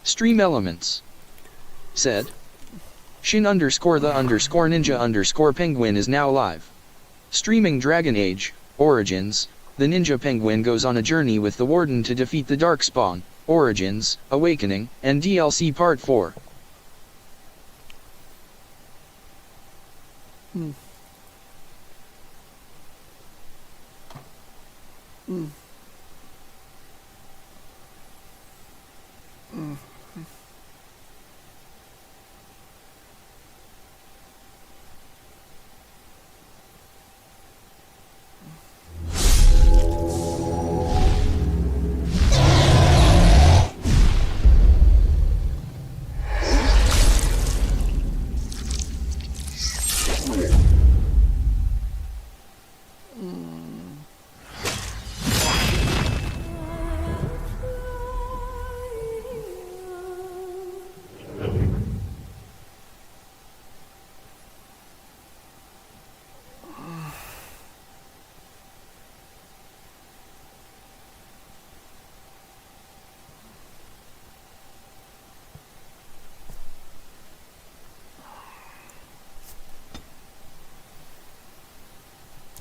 Stream elements. Said. Shin underscore the underscore ninja underscore penguin is now live. Streaming Dragon Age, Origins. The ninja penguin goes on a journey with the warden to defeat the Darkspawn, Origins, Awakening, and DLC Part 4. Mm. Mm. Mm.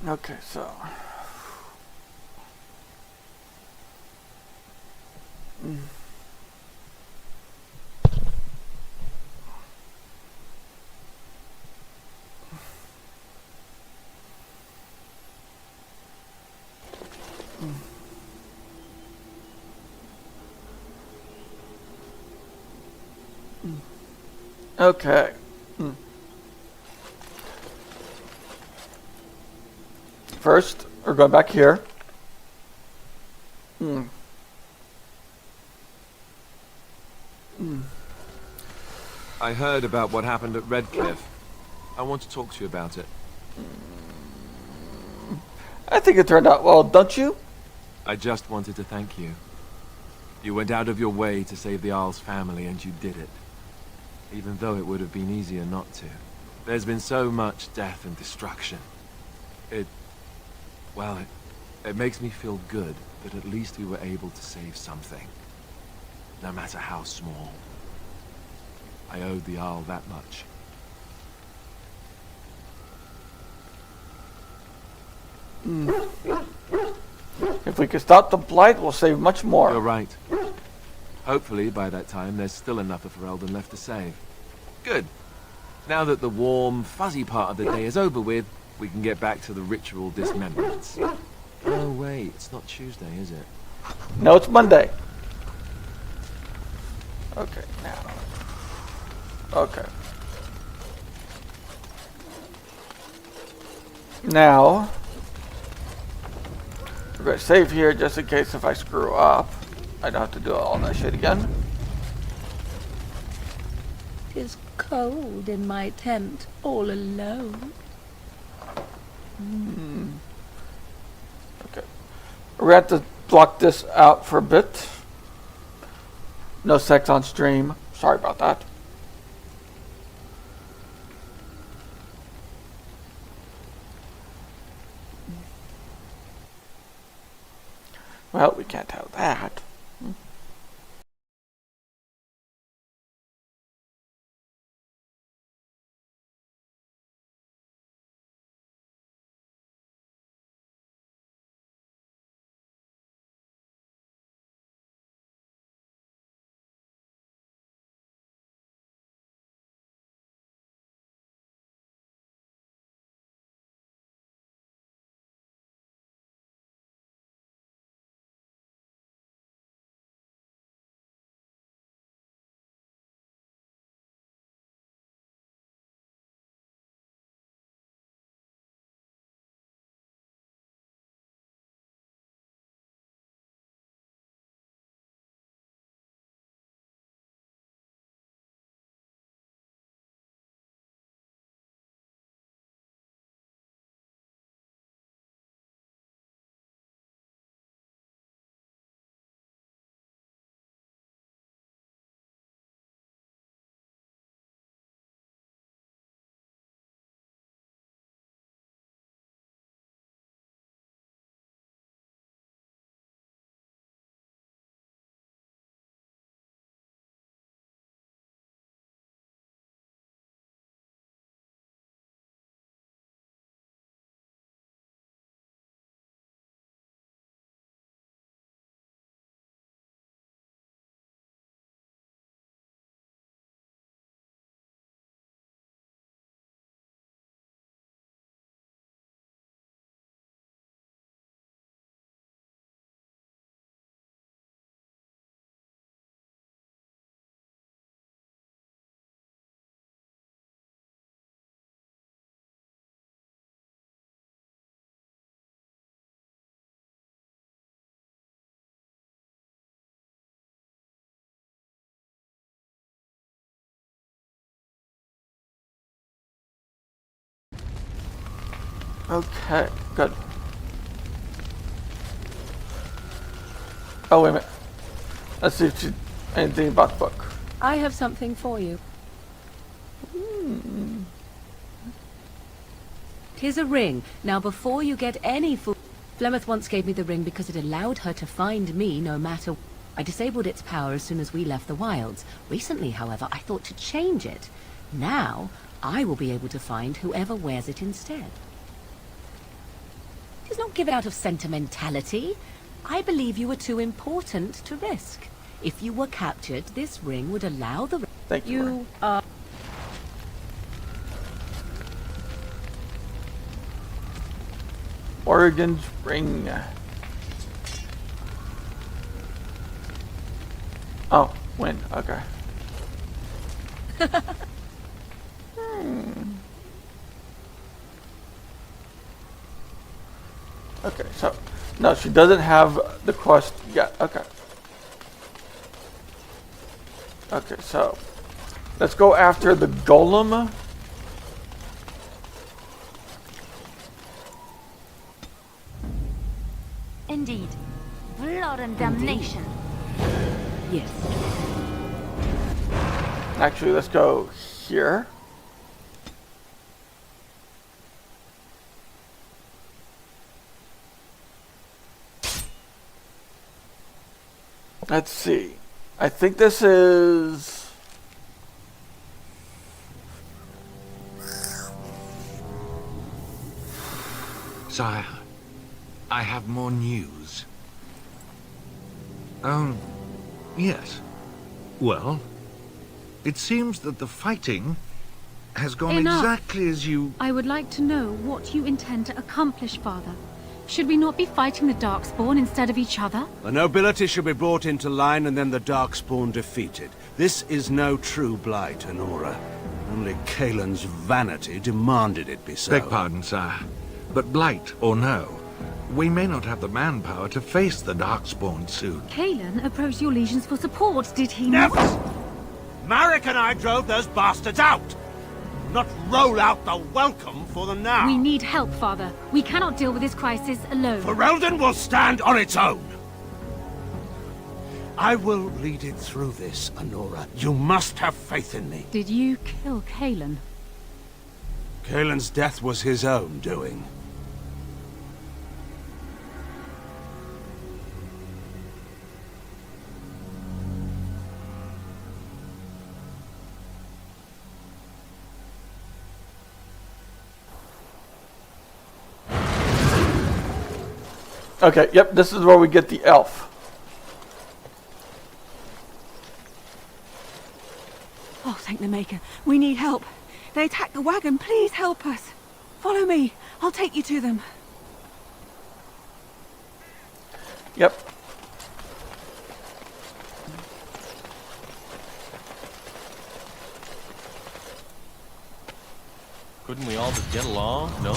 Okay, so. Mm. Okay. Mm. First, we're going back here. Mm. Mm. I heard about what happened at Redcliffe. I want to talk to you about it. I think it turned out well, don't you? I just wanted to thank you. You went out of your way to save the Isle's family, and you did it. Even though it would have been easier not to. There's been so much death and destruction. Well, it makes me feel good that at least we were able to save something. No matter how small. I owed the Isle that much. Mm. If we can stop the blight, we'll save much more. You're right. Hopefully, by that time, there's still enough of Ferelden left to save. Good. Now that the warm, fuzzy part of the day is over with, we can get back to the ritual dismemberments. Oh, wait, it's not Tuesday, is it? No, it's Monday. Okay, now. Okay. Now, we're going to save here just in case if I screw up. I don't have to do all that shit again. 'Tis cold in my tent all alone. Okay. We have to block this out for a bit. No sex on stream. Sorry about that. Well, we can't have that. Okay, good. Oh, wait a minute. Let's see if she anything about the book. I have something for you. Here's a ring. Now, before you get any food... Flemeth once gave me the ring because it allowed her to find me no matter... I disabled its power as soon as we left the wilds. Recently, however, I thought to change it. Now, I will be able to find whoever wears it instead. It is not given out of sentimentality. I believe you were too important to risk. If you were captured, this ring would allow the... Thank you. You are... Oregon's ring. Oh, win. Okay. Okay, so no, she doesn't have the quest yet. Okay. Okay, so let's go after the golem. Indeed. Blood and damnation. Yes. Actually, let's go here. Let's see. I think this is... Sire, I have more news. Oh, yes. Well, it seems that the fighting has gone Enough. exactly as you... I would like to know what you intend to accomplish, Father. Should we not be fighting the Darkspawn instead of each other? The nobility should be brought into line and then the Darkspawn defeated. This is no true blight, Anora. Only Kaelin's vanity demanded it be so. Beg pardon, sire. But blight or no, we may not have the manpower to face the Darkspawn soon. Kaelin approached your legions for support, did he not? Never! Marek and I drove those bastards out! Not roll out the welcome for them now! We need help, Father. We cannot deal with this crisis alone. Ferelden will stand on its own! I will lead it through this, Anora. You must have faith in me. Did you kill Kaelin? Kaelin's death was his own doing. Okay, yep, this is where we get the elf. Oh, thank the Maker. We need help. They attacked the wagon. Please help us. Follow me. I'll take you to them. Yep. Couldn't we all just get along? No?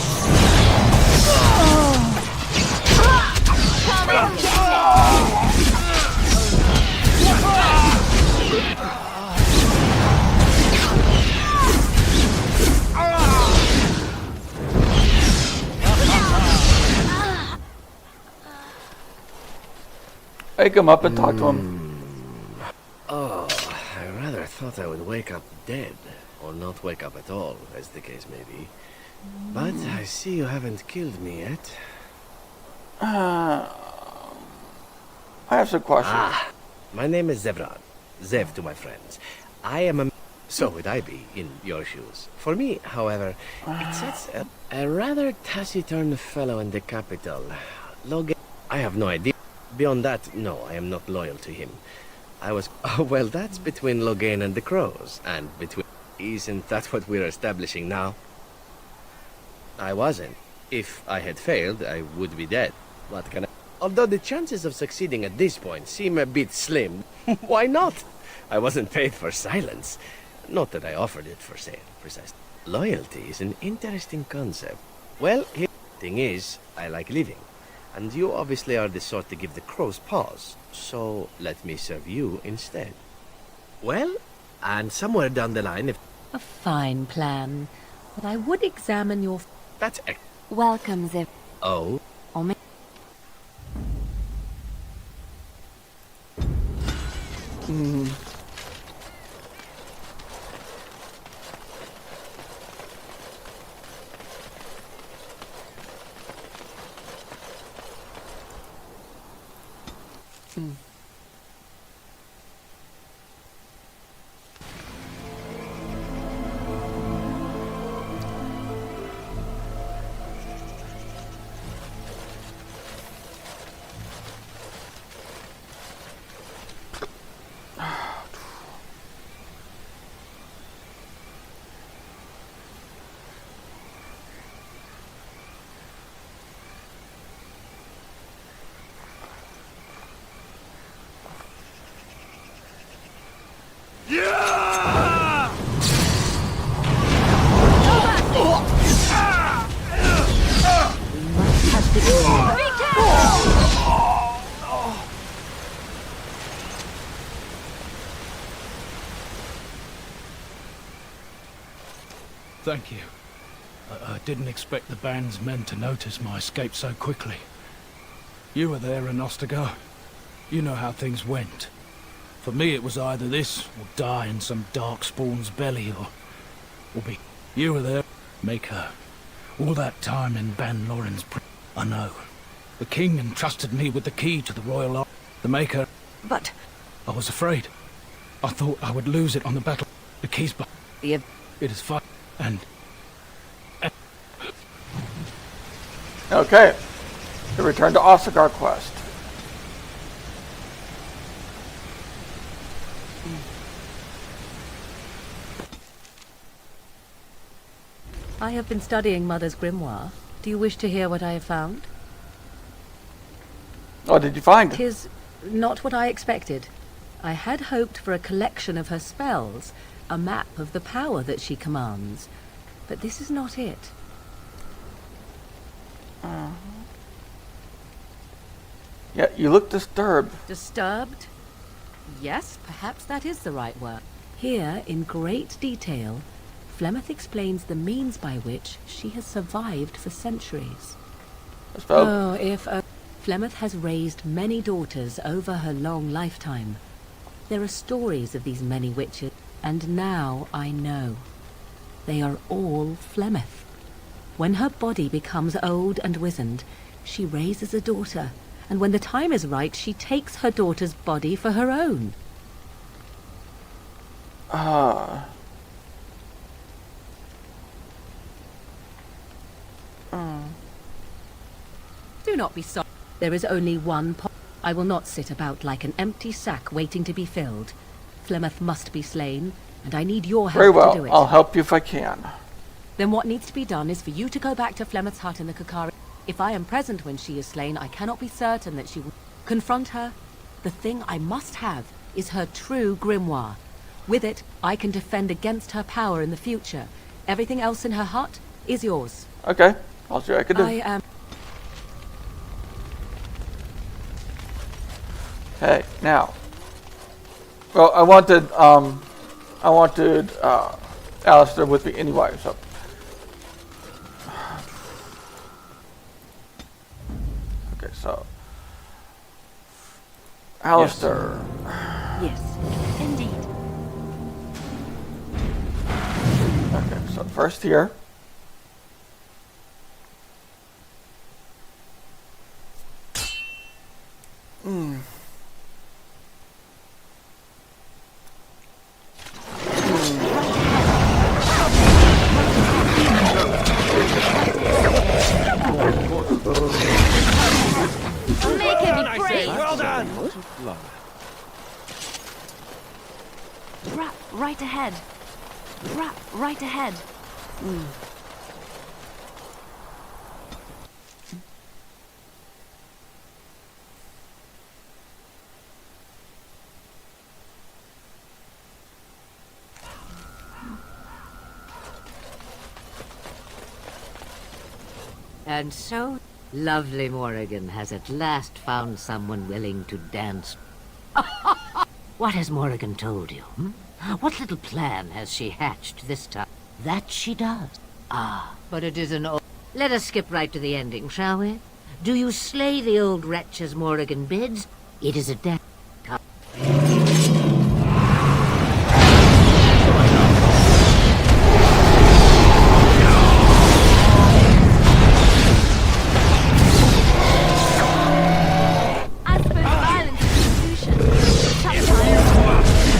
Wake him up and talk to him. Oh, I rather thought I would wake up dead, or not wake up at all, as the case may be. But I see you haven't killed me yet. I have some questions. My name is Zevran. Zev to my friends. I am a... So would I be, in your shoes. For me, however, it sets a rather taciturn fellow in the capital. Logan... I have no idea. Beyond that, no, I am not loyal to him. I was... Oh, well, that's between Logain and the Crows, and between... Isn't that what we're establishing now? I wasn't. If I had failed, I would be dead. What can I... Although the chances of succeeding at this point seem a bit slim, why not? I wasn't paid for silence. Not that I offered it for sale, precisely. Loyalty is an interesting concept. Well, the thing is, I like living. And you obviously are the sort to give the Crows pause. So, let me serve you instead. Well, and somewhere down the line, if... A fine plan. But I would examine your... That's... Welcome, Zev. Oh? Or may Thank you. I didn't expect the band's men to notice my escape so quickly. You were there in Ostagar. You know how things went. For me, it was either this, or die in some darkspawn's belly, or be... You were there, Maker. All that time in Ban Loren's I know. The king entrusted me with the key to the royal ark. The Maker... But... I was afraid. I thought I would lose it on the battle. The key's but The it is fine. And... Okay. The return to Ostagar quest. I have been studying Mother's grimoire. Do you wish to hear what I have found? What did you find? 'Tis not what I expected. I had hoped for a collection of her spells, a map of the power that she commands. But this is not it. Yeah, you look disturbed. Disturbed? Yes, perhaps that is the right word. Here, in great detail, Flemeth explains the means by which she has survived for centuries. Oh, if... Flemeth has raised many daughters over her long lifetime. There are stories of these many witches, and now I know. They are all Flemeth. When her body becomes old and wizened, she raises a daughter, and when the time is right, she takes her daughter's body for her own. Do not be sorry. There is only one pot. I will not sit about like an empty sack waiting to be filled. Flemeth must be slain, and I need your help Very well. to do it. I'll help you if I can. Then what needs to be done is for you to go back to Flemeth's hut in the Kakari. If I am present when she is slain, I cannot be certain that she will confront her. The thing I must have is her true grimoire. With it, I can defend against her power in the future. Everything else in her hut is yours. Okay, I'll see what I can do. I am... Okay, now. Well, I wanted Alistair with me anyway, so. Okay, so. Alistair. Yes, indeed. Okay, so first here. Make it be praised. Well done! Rap right ahead. Rap right ahead. And so, lovely Morrigan has at last found someone willing to dance. What has Morrigan told you? What little plan has she hatched this time? That she does. Ah, but it is an old... Let us skip right to the ending, shall we? Do you slay the old wretch as Morrigan bids? It is a death. I suppose violence is the solution. Sometimes.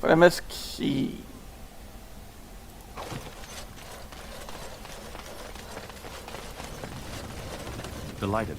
But I miss key. Delighted.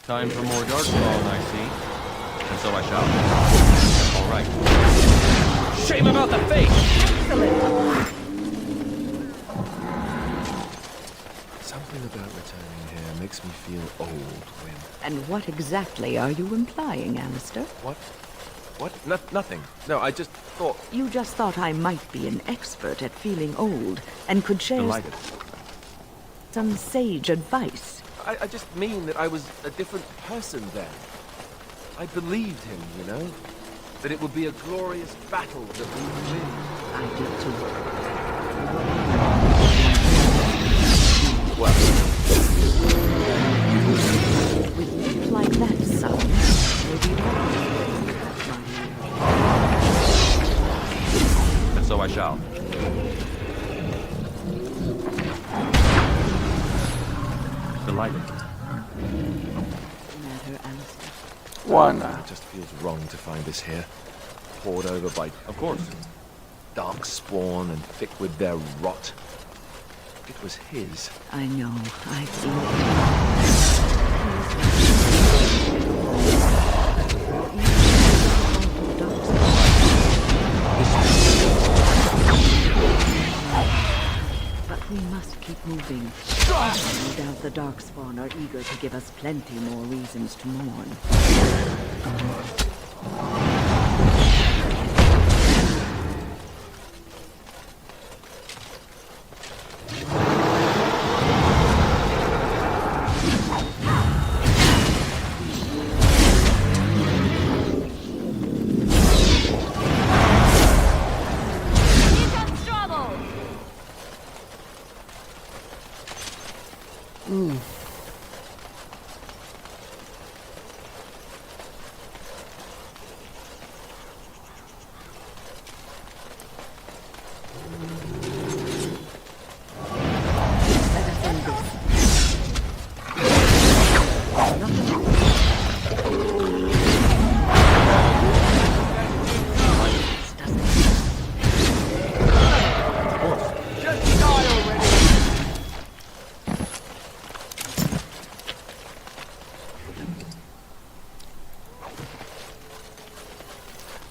Time for more darkspawn, I see. And so I shall. All right. Shame about the face! Something about returning here makes me feel old, Gwyn. And what exactly are you implying, Alistair? What? Nothing. No, I just thought... You just thought I might be an expert at feeling old and could share Delighted. some sage advice. I just mean that I was a different person then. I believed him, you know? That it would be a glorious battle that we would win. I did too. Well, With youth like that, son, will be And so I shall. Delighted. matter, Alistair. One. it just feels wrong to find this here. Poured over by, of course, dark spawn and thick with their rot. It was his. I know. I've seen it. But we must keep moving. No doubt the Darkspawn are eager to give us plenty more reasons to mourn.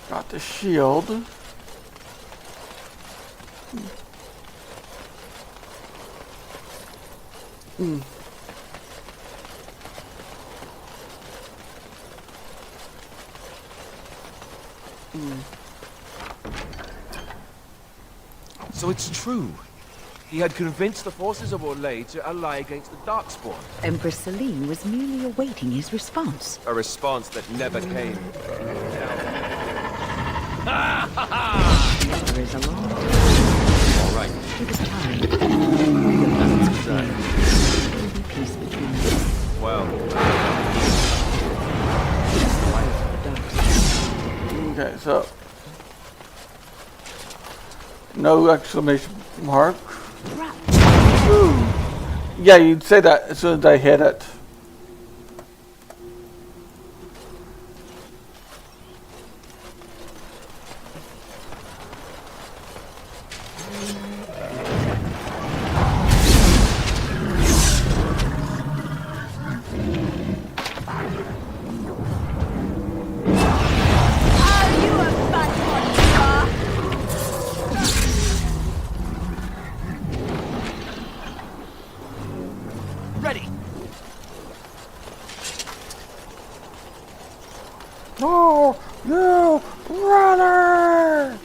Got the shield. So it's true. He had convinced the forces of Orlais to ally against the Darkspawn. Empress Celine was merely awaiting his response. A response that never came. There is a long All right. to the time. There will be peace between us. Well, The dark side. So, no exclamation mark. Ooh. Yeah, you'd say that as soon as I hit it. Oh, no, brother!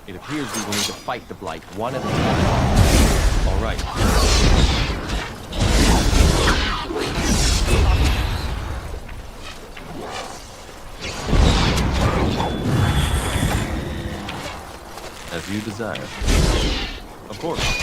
It appears we will need to fight the Blight one at a time. All right. As you desire. Of course.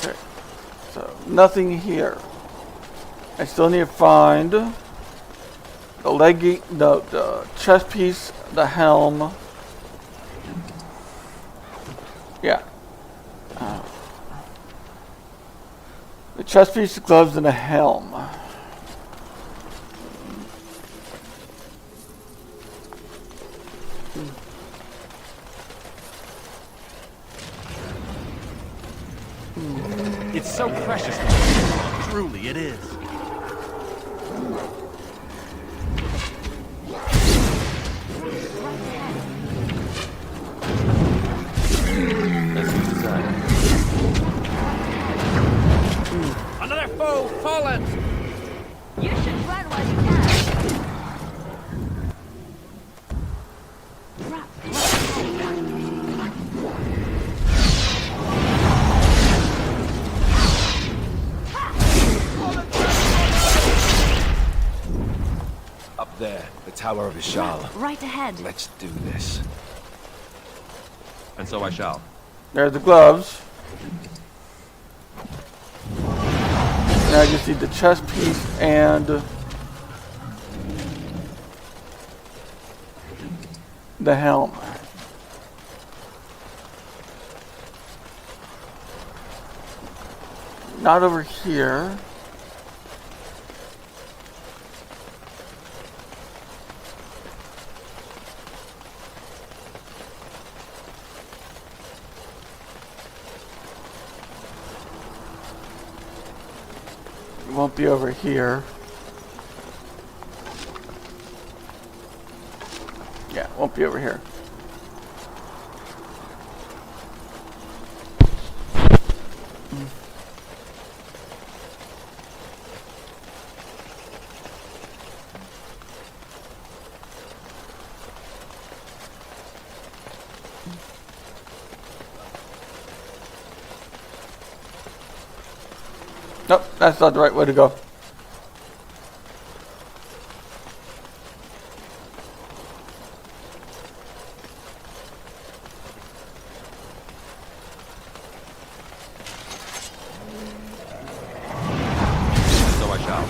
Okay, so nothing here. I still need to find the legging, the chest piece, the helm. Yeah. The chest piece, the gloves, and the helm. It's so precious. Truly, it is. As you desire. Another foe fallen! You should run while you can. Up there, the Tower of Ishal. Right ahead. Let's do this. And so I shall. There's the gloves. Now I just need the chest piece and the helm. Not over here. It won't be over here. Yeah, it won't be over here. Nope, that's not the right way to go. So I shall.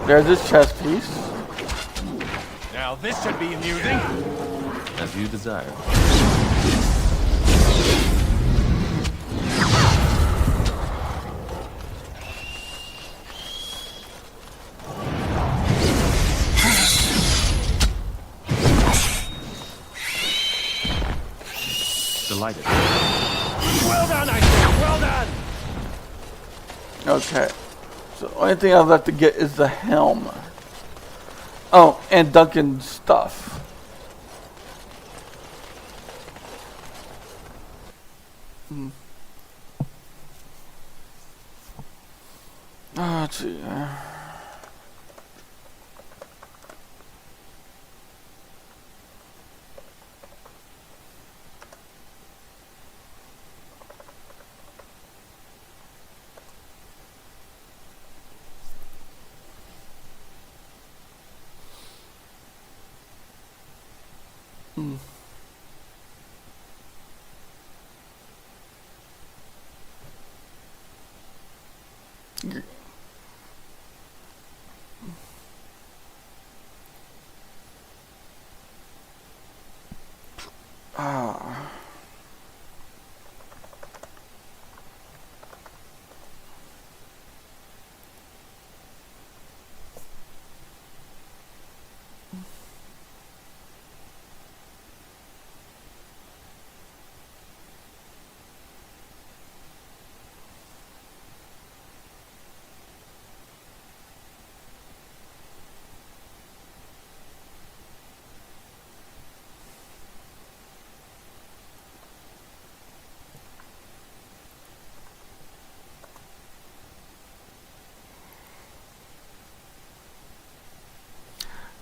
There's this chest piece. Now this should be amusing. As you desire. Delighted. Well done, I say. Well done. Okay. So the only thing I've left to get is the helm. Oh, and Duncan's stuff. Oh, let's see.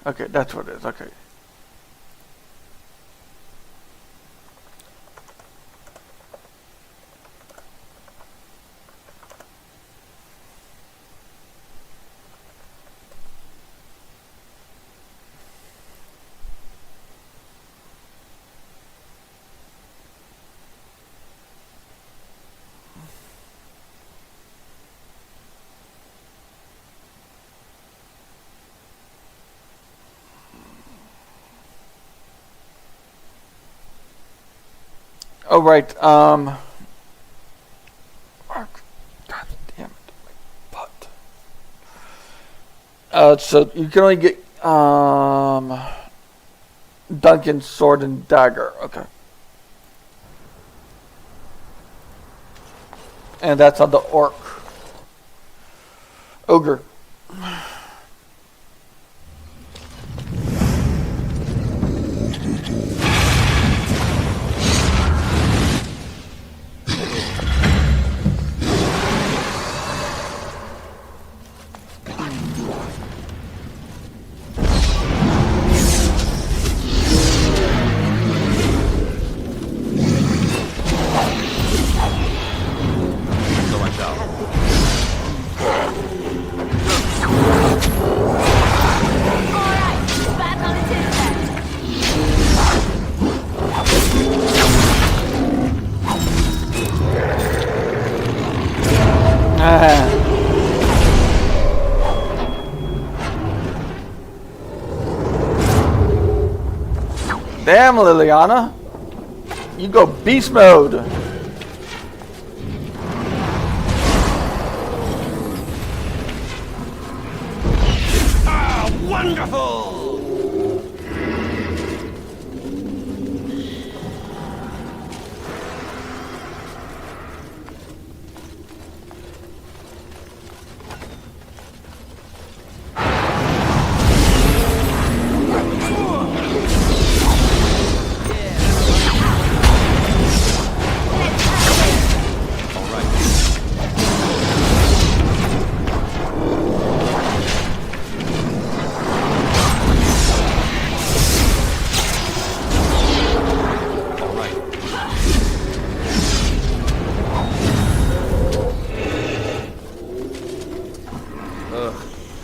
Okay, that's what it is. Okay. Oh, right. God damn it. My butt. So you can only get Duncan's sword and dagger. Okay. And that's on the orc. Ogre. Damn, Liliana. You go beast mode. Ah, wonderful!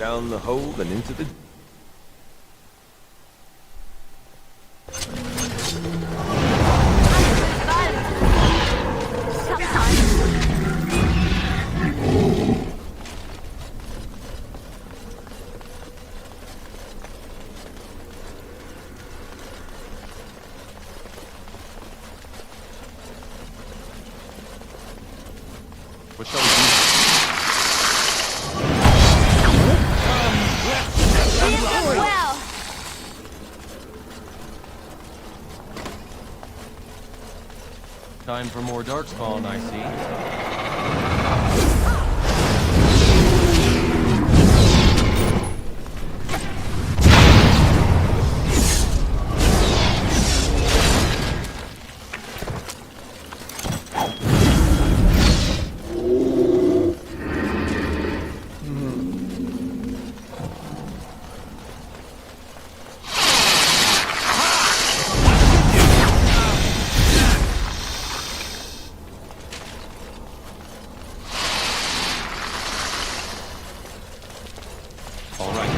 Down the hold and into the... What shall we do? Well, Time for more darkspawn, I see. All right.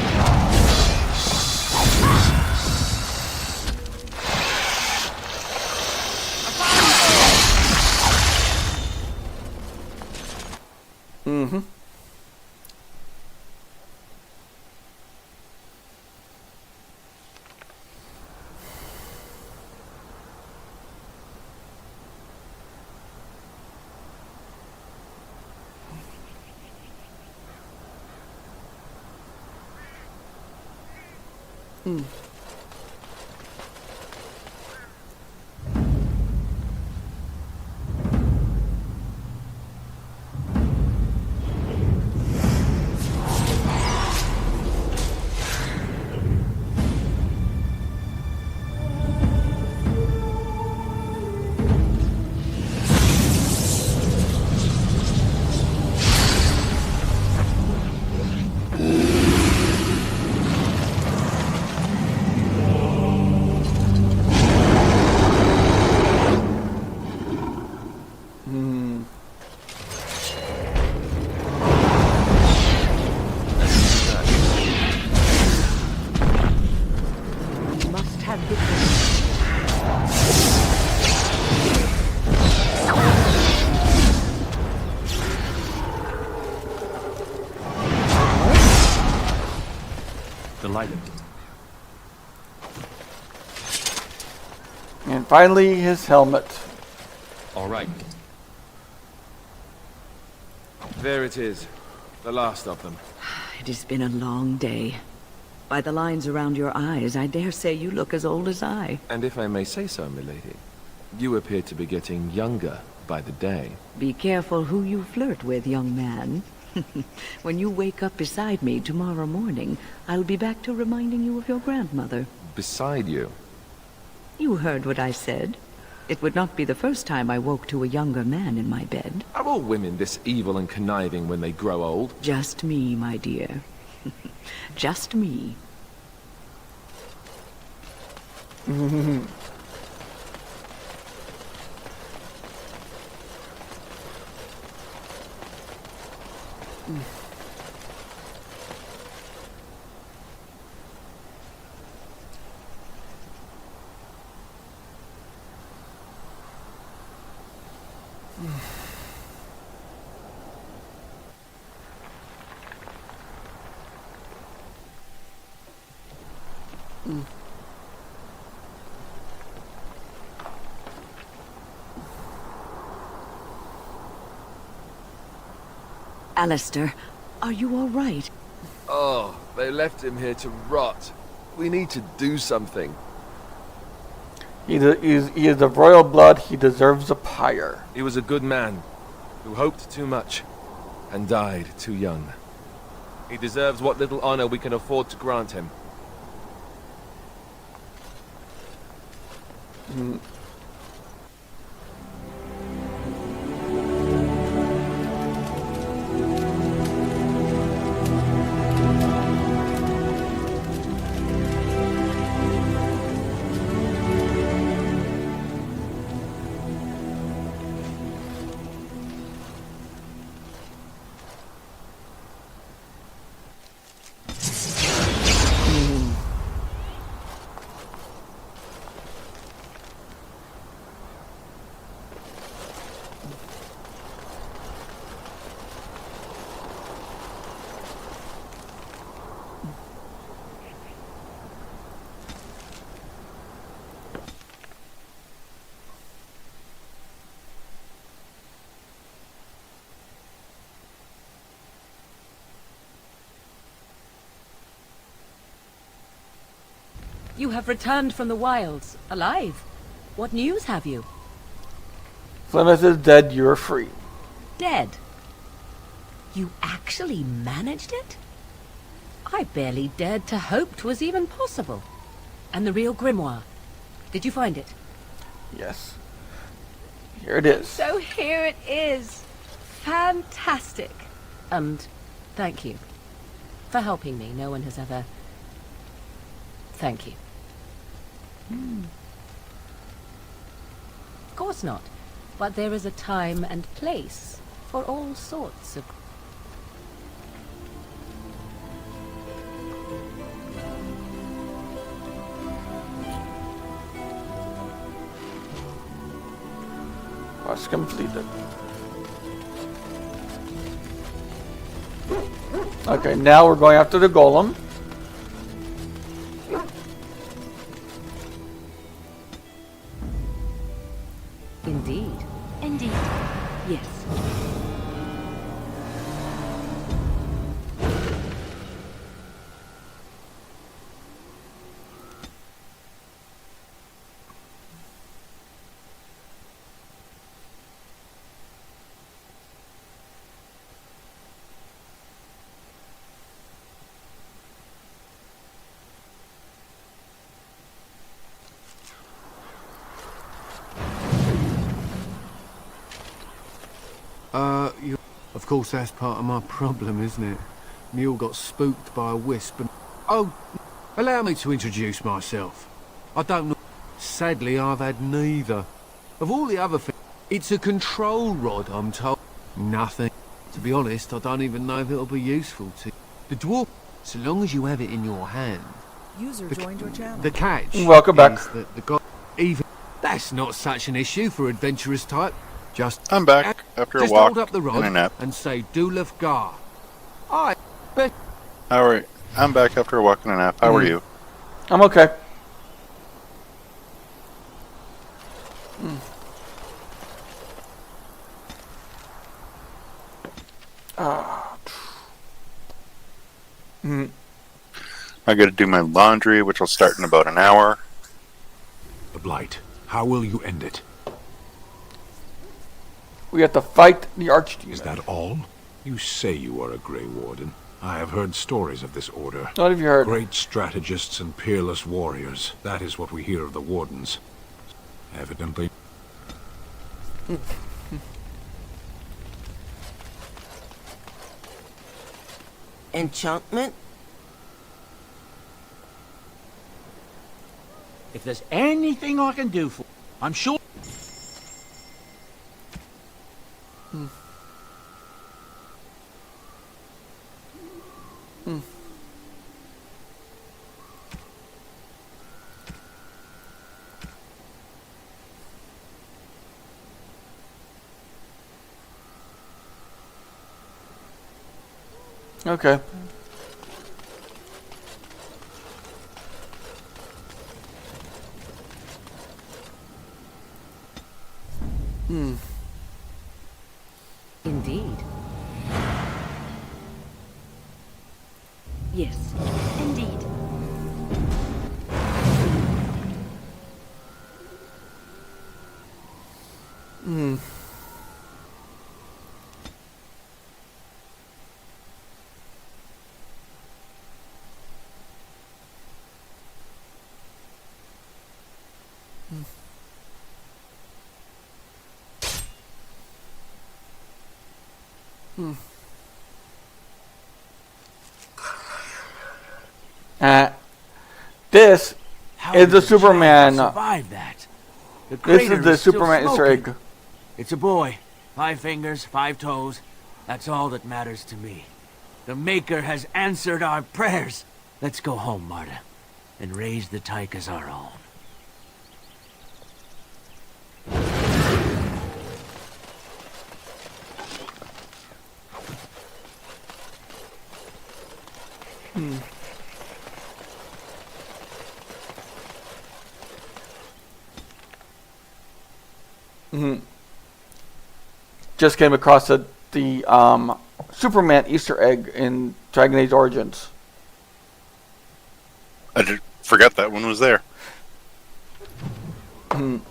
Mm-hmm. Must have victory. Delighted. And finally, his helmet. All right. There it is. The last of them. It has been a long day. By the lines around your eyes, I dare say you look as old as I. And if I may say so, milady, you appear to be getting younger by the day. Be careful who you flirt with, young man. When you wake up beside me tomorrow morning, I'll be back to reminding you of your grandmother. Beside you? You heard what I said. It would not be the first time I woke to a younger man in my bed. Are all women this evil and conniving when they grow old? Just me, my dear. Just me. Alistair, are you all right? Oh, they left him here to rot. We need to do something. He is of royal blood. He deserves a pyre. He was a good man who hoped too much and died too young. He deserves what little honor we can afford to grant him. You have returned from the wilds, alive. What news have you? Flemeth is dead, you're free. Dead? You actually managed it? I barely dared to hope 'twas even possible. And the real grimoire, did you find it? Yes. Here it is. So here it is. Fantastic. And thank you for helping me. No one has ever... Thank you. Of course not. But there is a time and place for all sorts of... Quest completed. Okay, now we're going after the golem. Indeed. Indeed. Yes. Of course, that's part of my problem, isn't it? Mule got spooked by a wisp and... Oh, allow me to introduce myself. I don't know... Sadly, I've had neither. Of all the other things... It's a control rod, I'm told. Nothing. To be honest, I don't even know if it'll be useful to... The dwarf... So long as you have it in your hand... User joined your channel. The catch... Welcome back. Is that the guy... Even... That's not such an issue for adventurous type. I'm back after a walk hold up the rod and a nap. and say Dulaf Gar. I'm back after a walk and a nap. How are you? I'm okay. I gotta do my laundry, which will start in about an hour. The Blight. How will you end it? We have to fight the Archdemon. Is that all? You say you are a Grey Warden. I have heard stories of this order. What have you heard? Great strategists and peerless warriors. That is what we hear of the Wardens. Evidently. Enchantment? If there's anything I can do for... I'm sure... Okay. Indeed. Yes. Indeed. This How is did the Superman. survive that? The This crater is the still Superman Easter smoking. egg. It's a boy. 5 fingers, 5 toes. That's all that matters to me. The Maker has answered our prayers. Let's go home, Marta, and raise the tyke as our own. Just came across the Superman Easter egg in Dragon Age Origins. Forgot that one was there. I'm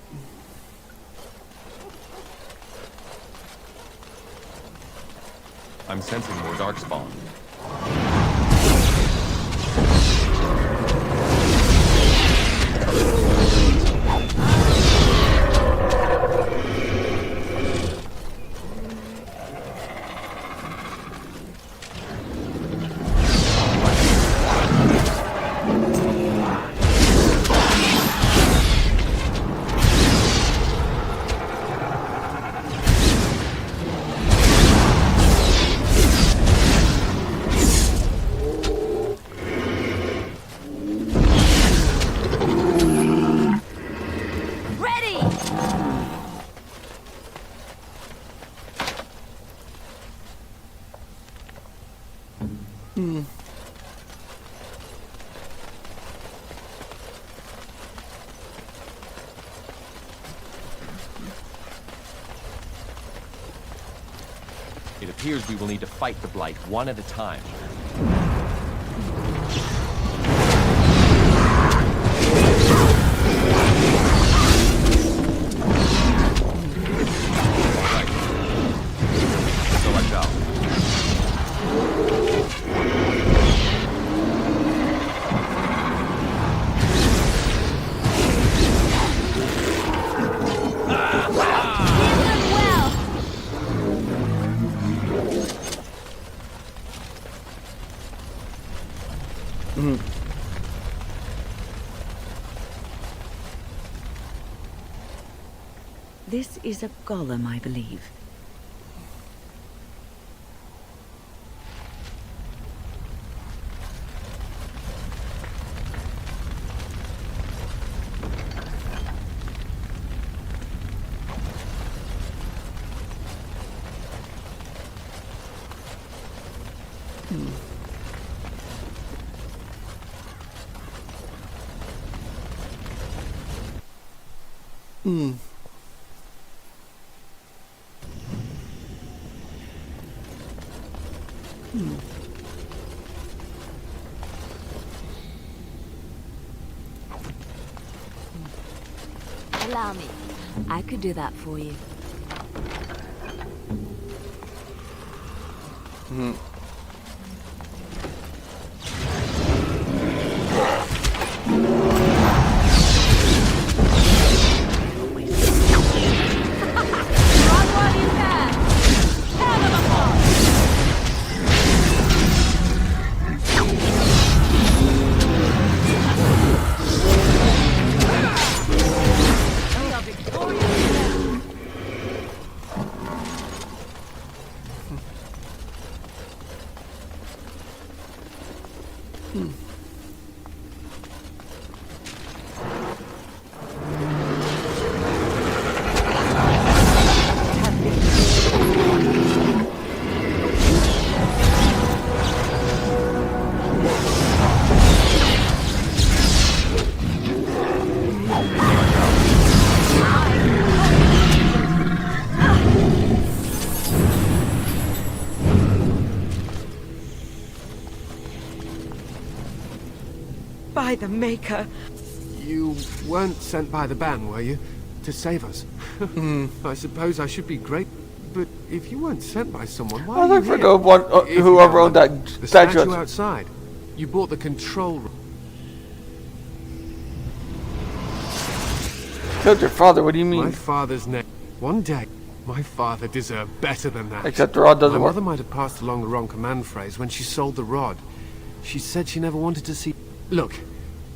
sensing more darkspawn. It appears we will need to fight the Blight one at a time. All right. So I shall. This is a golem, I believe. Allow me. I could do that for you. By the Maker. You weren't sent by the ban, were you? To save us? I suppose I should be grateful, but if you weren't sent by someone, why are you here? Whoever owned that The statue. statue outside. You bought the control room. Killed your father, what do you mean? My father's name. One day, my father deserved better than that. Except the rod doesn't My work. mother might have passed along the wrong command phrase when she sold the rod. She said she never wanted to see... Look,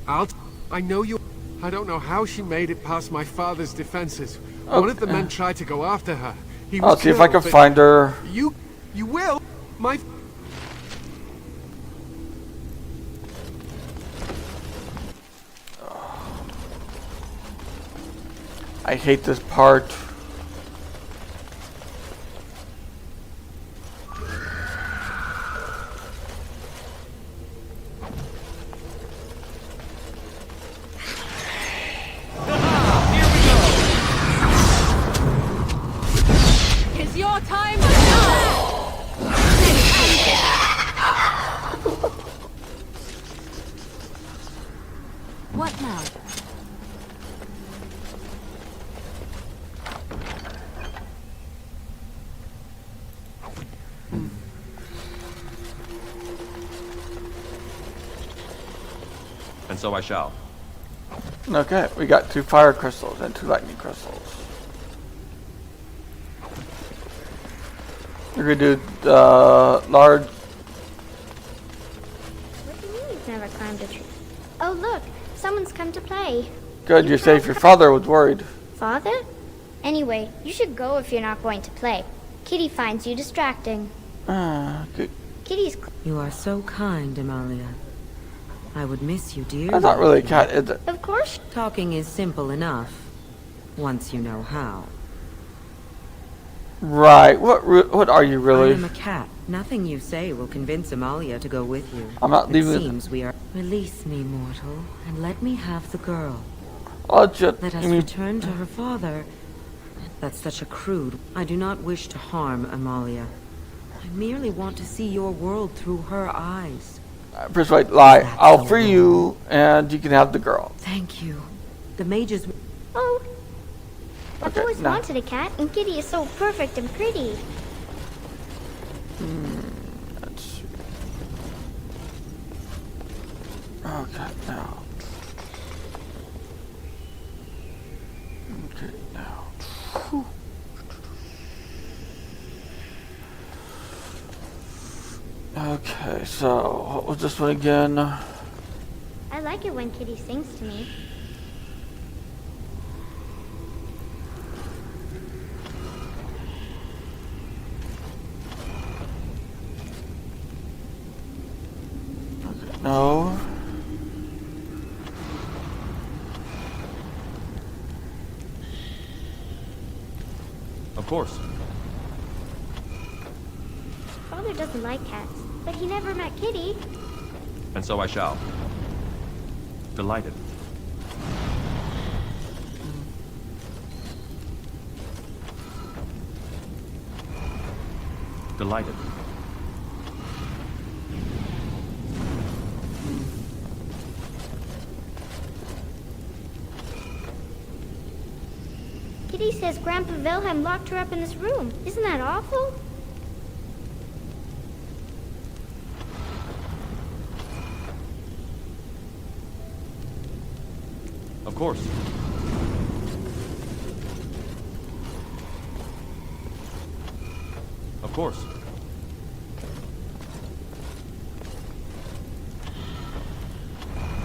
I know you... I don't know how she made it past my father's defenses. One of the men tried to go after her. He was I'll see if I killed, can but find her. You will? My... I hate this part. It's your time to shine! What now? And so I shall. Okay, we got 2 fire crystals and 2 lightning crystals. We're gonna do large. What do you mean you've never climbed a tree? Oh look, someone's come to play. Good, you're safe. Your father was worried. Father? Anyway, you should go if you're not going to play. Kitty finds you distracting. Good. Kitty's... You are so kind, Amalia. I would miss you dearly. That's not really a cat, is it? Of course. Talking is simple enough, once you know how. Right. What are you really? I am a cat. Nothing you say will convince Amalia to go with you. I'm not leaving. It seems we are... Release me, mortal, and let me have the girl. Let us return to her father. That's such a crude... I do not wish to harm Amalia. I merely want to see your world through her eyes. Persuade, lie. I'll free you, and you can have the girl. Thank you. The mages... Oh. I've Okay, always now. wanted a cat, and Kitty is so perfect and pretty. Let's see. Okay, now. Okay, now. Whew. Okay, so what was this one again? I like it when Kitty sings to me. No. Of course. Father doesn't like cats, but he never met Kitty. And so I shall. Delighted. Delighted. Kitty says Grandpa Wilhelm locked her up in this room. Isn't that awful? Of course. Of course.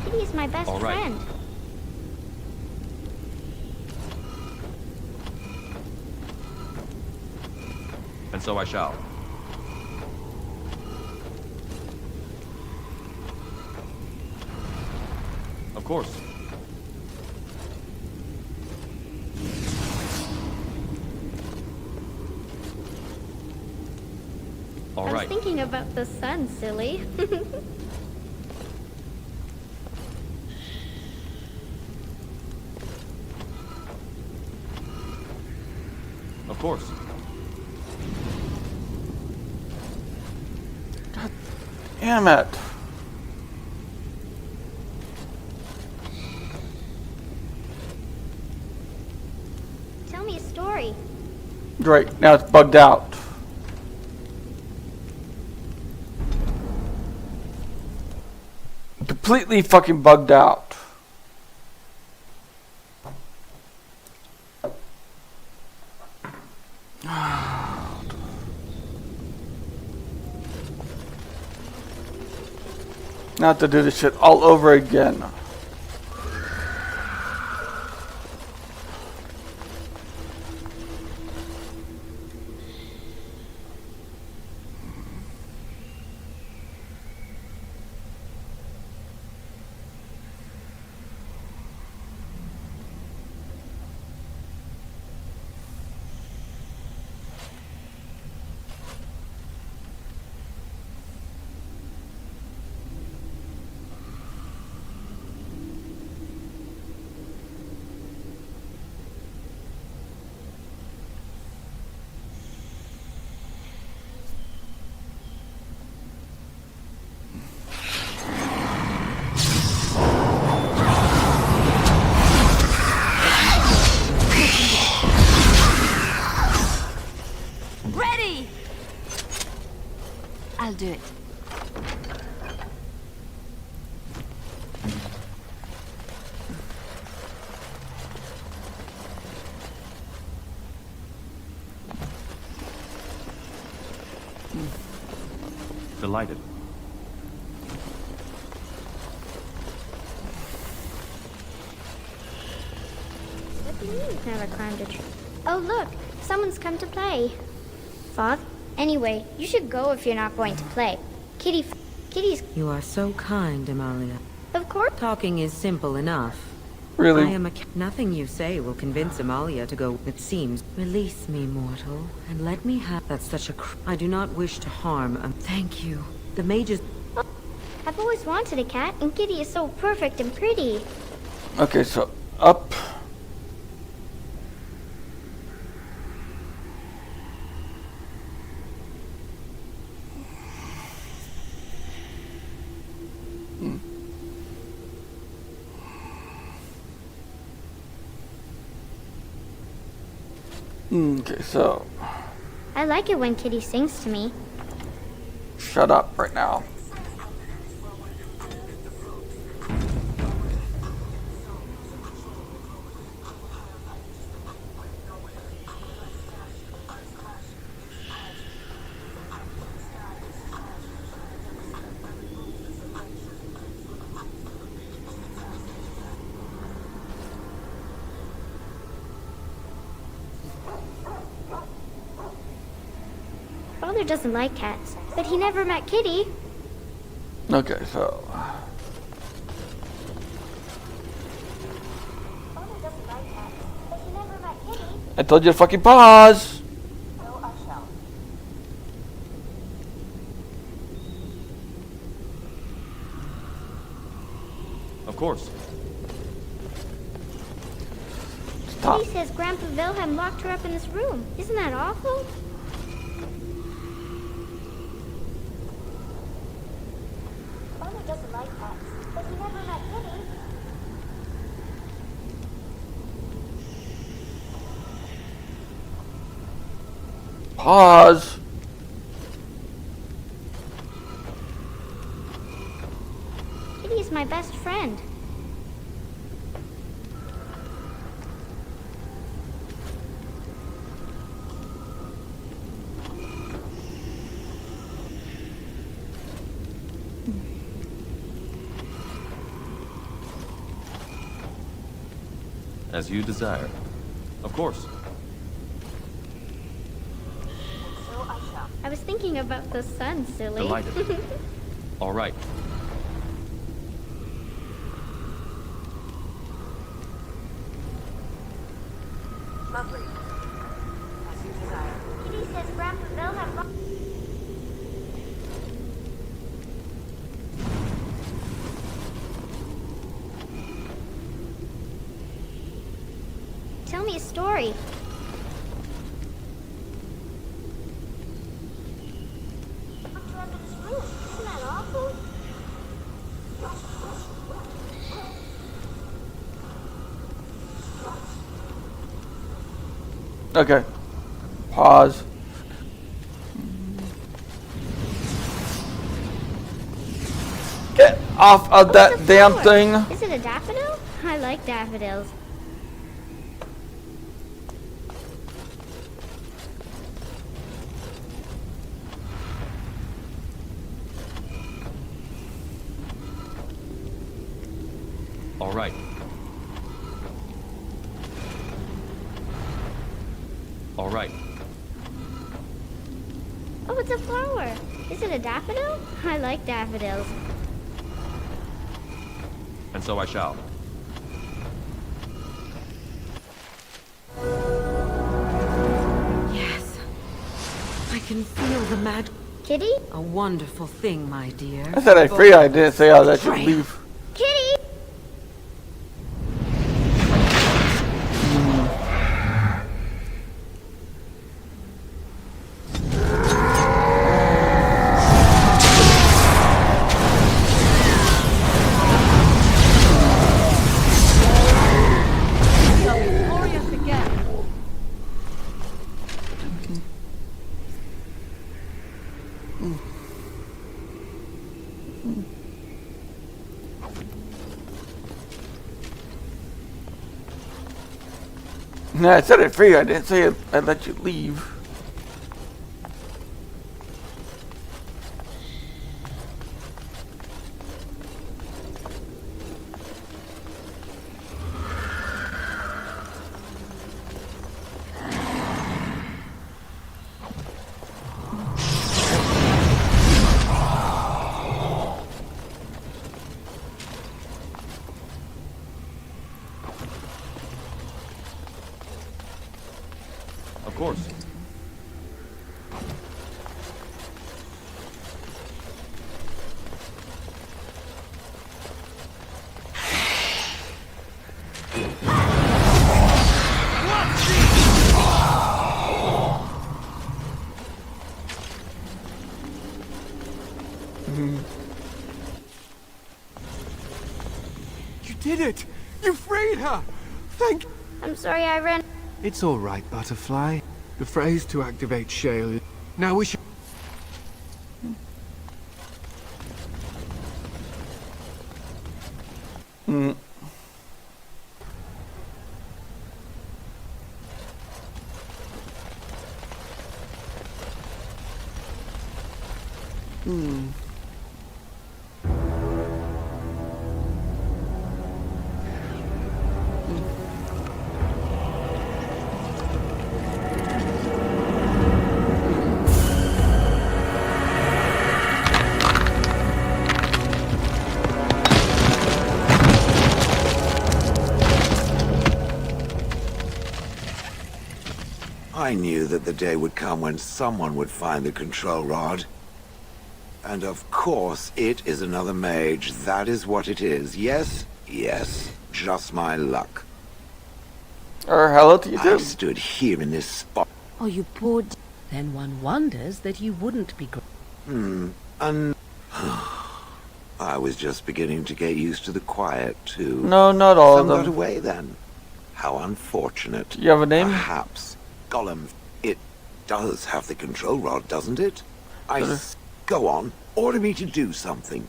Kitty is my best All right. friend. And so I shall. Of course. All I was right. thinking about the sun, silly. Of course. Damn it. Tell me a story. Great, now it's bugged out. Completely fucking bugged out. Now I have to do this shit all over again. do it. Delighted. What do you mean you've never climbed a tree? Oh, look, someone's come to play. Father? Anyway, you should go if you're not going to play. Kitty's... You are so kind, Amalia. Of course. Talking is simple enough. Really? I am nothing you say will convince Amalia to go, it seems. Release me, mortal, and let me have... That's such a I do not wish to harm Thank you. The mages... I've always wanted a cat, and Kitty is so perfect and pretty. Okay, so up. Okay, so I like it when Kitty sings to me. shut up right now. Father doesn't like cats, but he never met Kitty. Okay, so Father doesn't like cats, but he never met Kitty. I told you to fucking pause. So I shall. Of course. Stop. Kitty says Grandpa Wilhelm locked her up in this room. Isn't that awful? Father doesn't like cats, but he never met Kitty. Pause. Kitty is my best friend. As you desire. Of course. I was thinking about the sun, silly. Delighted. All right. Lovely. As you desire. Kitty says Grandpa Wilhelm locked... Tell me a story. Locked her up in this room. Isn't that awful? Okay. Pause. Get off of that damn thing. Is it a daffodil? I like daffodils. All right. All right. Oh, it's a flower. Is it a daffodil? I like daffodils. And so I shall. Yes. I can feel the mad... Kitty? A wonderful thing, my dear. I said I free. I didn't say I let you leave. Kitty! No, I said it free. I didn't say I'd let you leave. Of course. You did it! You freed her! Thank... I'm sorry I ran. It's all right, Butterfly. The phrase to activate Shale is... Now we should... Hmm. Hmm. I knew that the day would come when someone would find the control rod. And of course, it is another mage. That is what it is. Yes, yes. Just my luck. Or hello to you too. I stood here in this spot. Oh, you poor... Then one wonders that you wouldn't be... I was just beginning to get used to the quiet, too. No, not all Some of them. got away then. How unfortunate. You have a name? Perhaps. Gollum, it does have the control rod, doesn't it? Go on, order me to do something.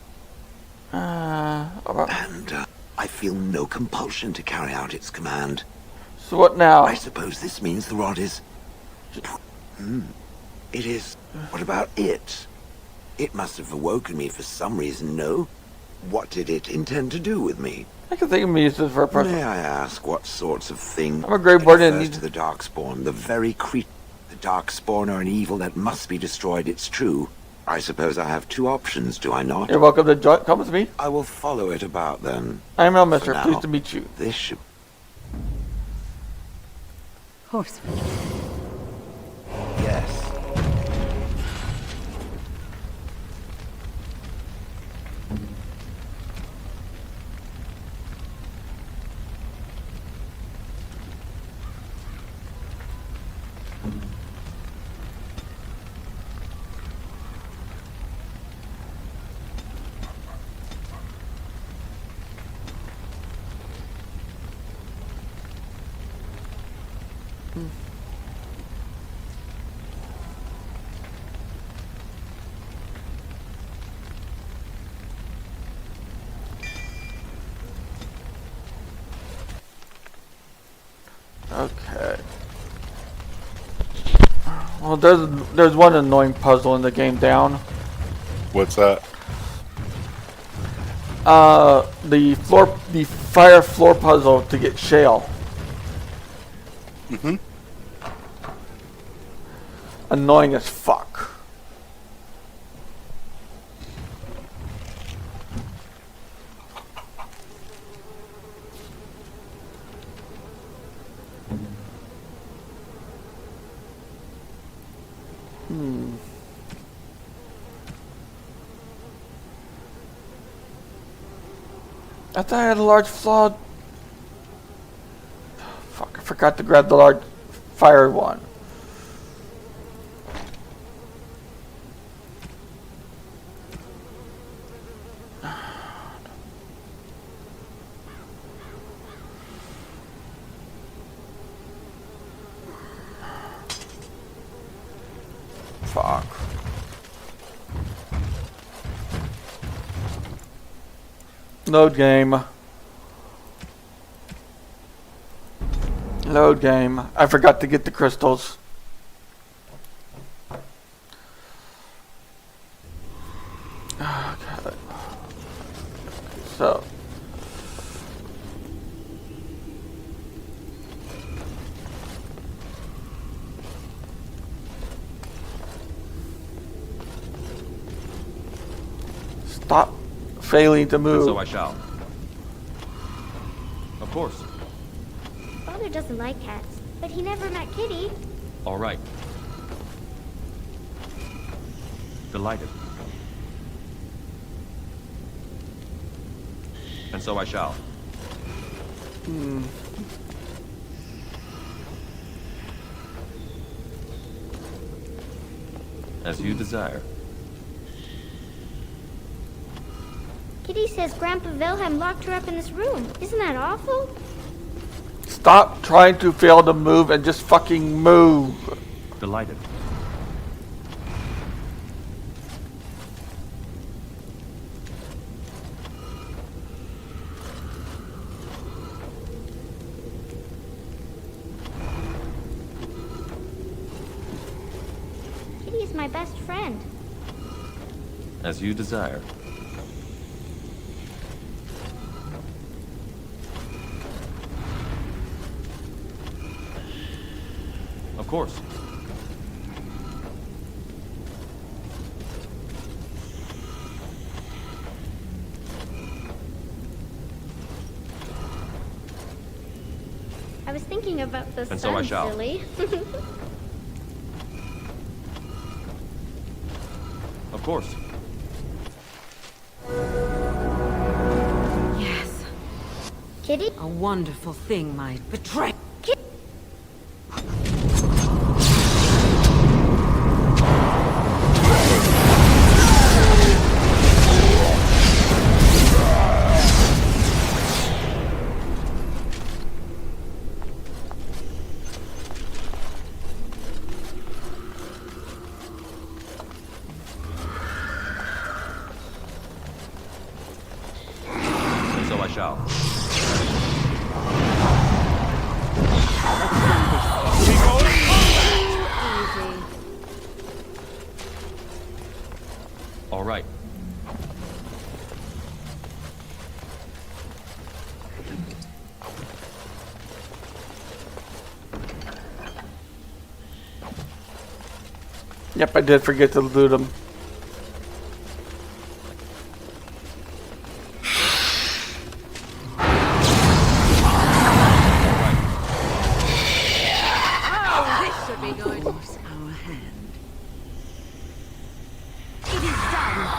And I feel no compulsion to carry out its command. So what now? I suppose this means the rod is... It is... What about it? It must have awoken me for some reason, no? What did it intend to do with me? I can think of me as this for a person. May I ask what sorts of thing... I'm a Grey Board and refers to the Darkspawn, the very creature... The Darkspawn are an evil that must be destroyed, it's true. I suppose I have two options, do I not? You're welcome to come with me. I will follow it about then. I'm El Mister. For now, Pleased to meet you. This should... Horse. Yes. Okay. Well, there's one annoying puzzle in the game down. What's that? The fire floor puzzle to get shale. Mm-hmm. Annoying as fuck. I thought I had a large flawed... Fuck, I forgot to grab the large fire one. Fuck. Load game. Load game. I forgot to get the crystals. Okay. So. Stop failing to move. And so I shall. Of course. Father doesn't like cats, but he never met Kitty. All right. Delighted. And so I shall. As you desire. Kitty says Grandpa Wilhelm locked her up in this room. Isn't that awful? Stop trying to fail to move and just fucking move. Delighted. Kitty is my best friend. As you desire. Of course. I was thinking about the And sun, so I shall. silly. Of course. Yes. Kitty? A wonderful thing might betray. And so I shall. All right. Yep, I did forget to loot them. Oh, this should be good. Force our hand. It is done.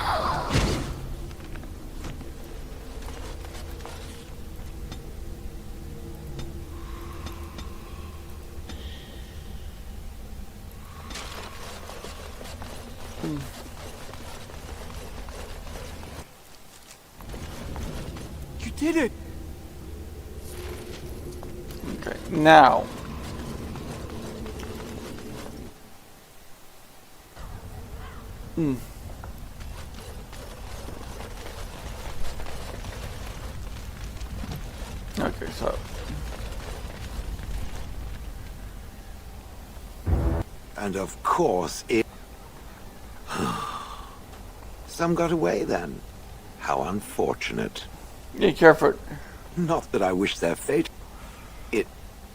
You did it! Okay, now. Okay, so. And of course it... Some got away then. How unfortunate. Be careful. Not that I wish their fate. It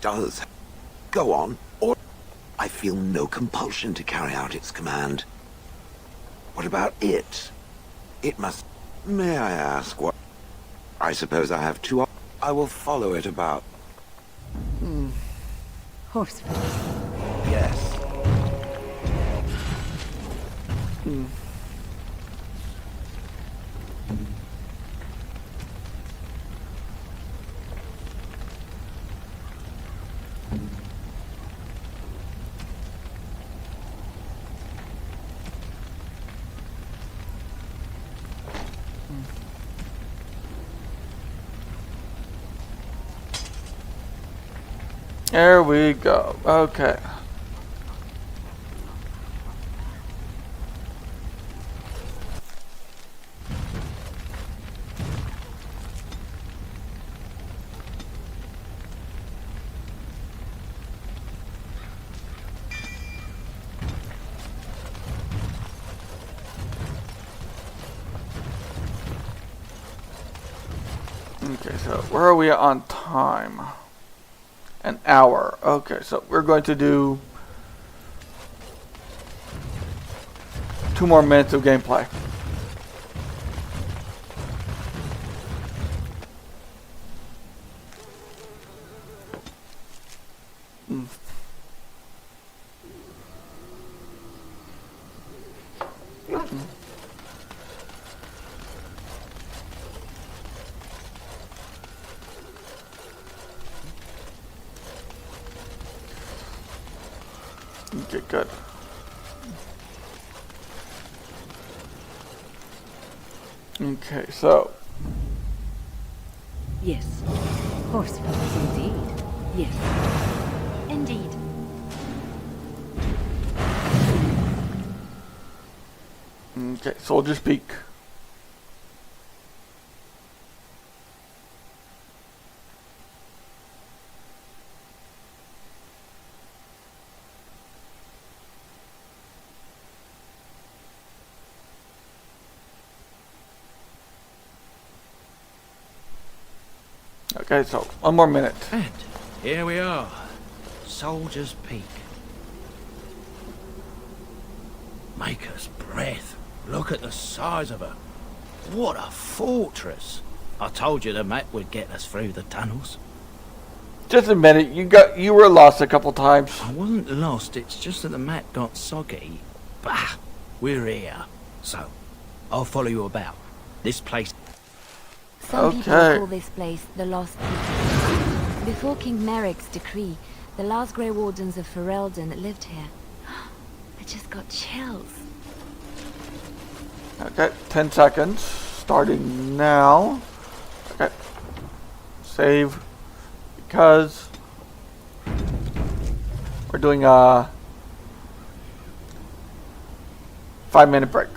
does. Go on, or I feel no compulsion to carry out its command. What about it? It must... May I ask what... I suppose I have two... I will follow it about. Horse. Yes. There we go. Okay. Okay, so where are we on time? An hour. Okay, so we're going to do 2 more minutes of gameplay. Okay, good. Okay, so. Yes. Horse fellows indeed. Yes. Indeed. Okay, soldier speak. Okay, so 1 more minute. And here we are. Soldier's Peak. Maker's breath. Look at the size of her. What a fortress. I told you the map would get us through the tunnels. Just a minute, you were lost a couple times. I wasn't lost, it's just that the map got soggy. Bah, we're here. So, I'll follow you about. This place... Some people call this place the Lost Peak. Before King Merrick's decree, the last Grey Wardens of Ferelden lived here. I just got chills. Okay, 10 seconds. Starting now. Okay. Save. Because we're doing a 5-minute break.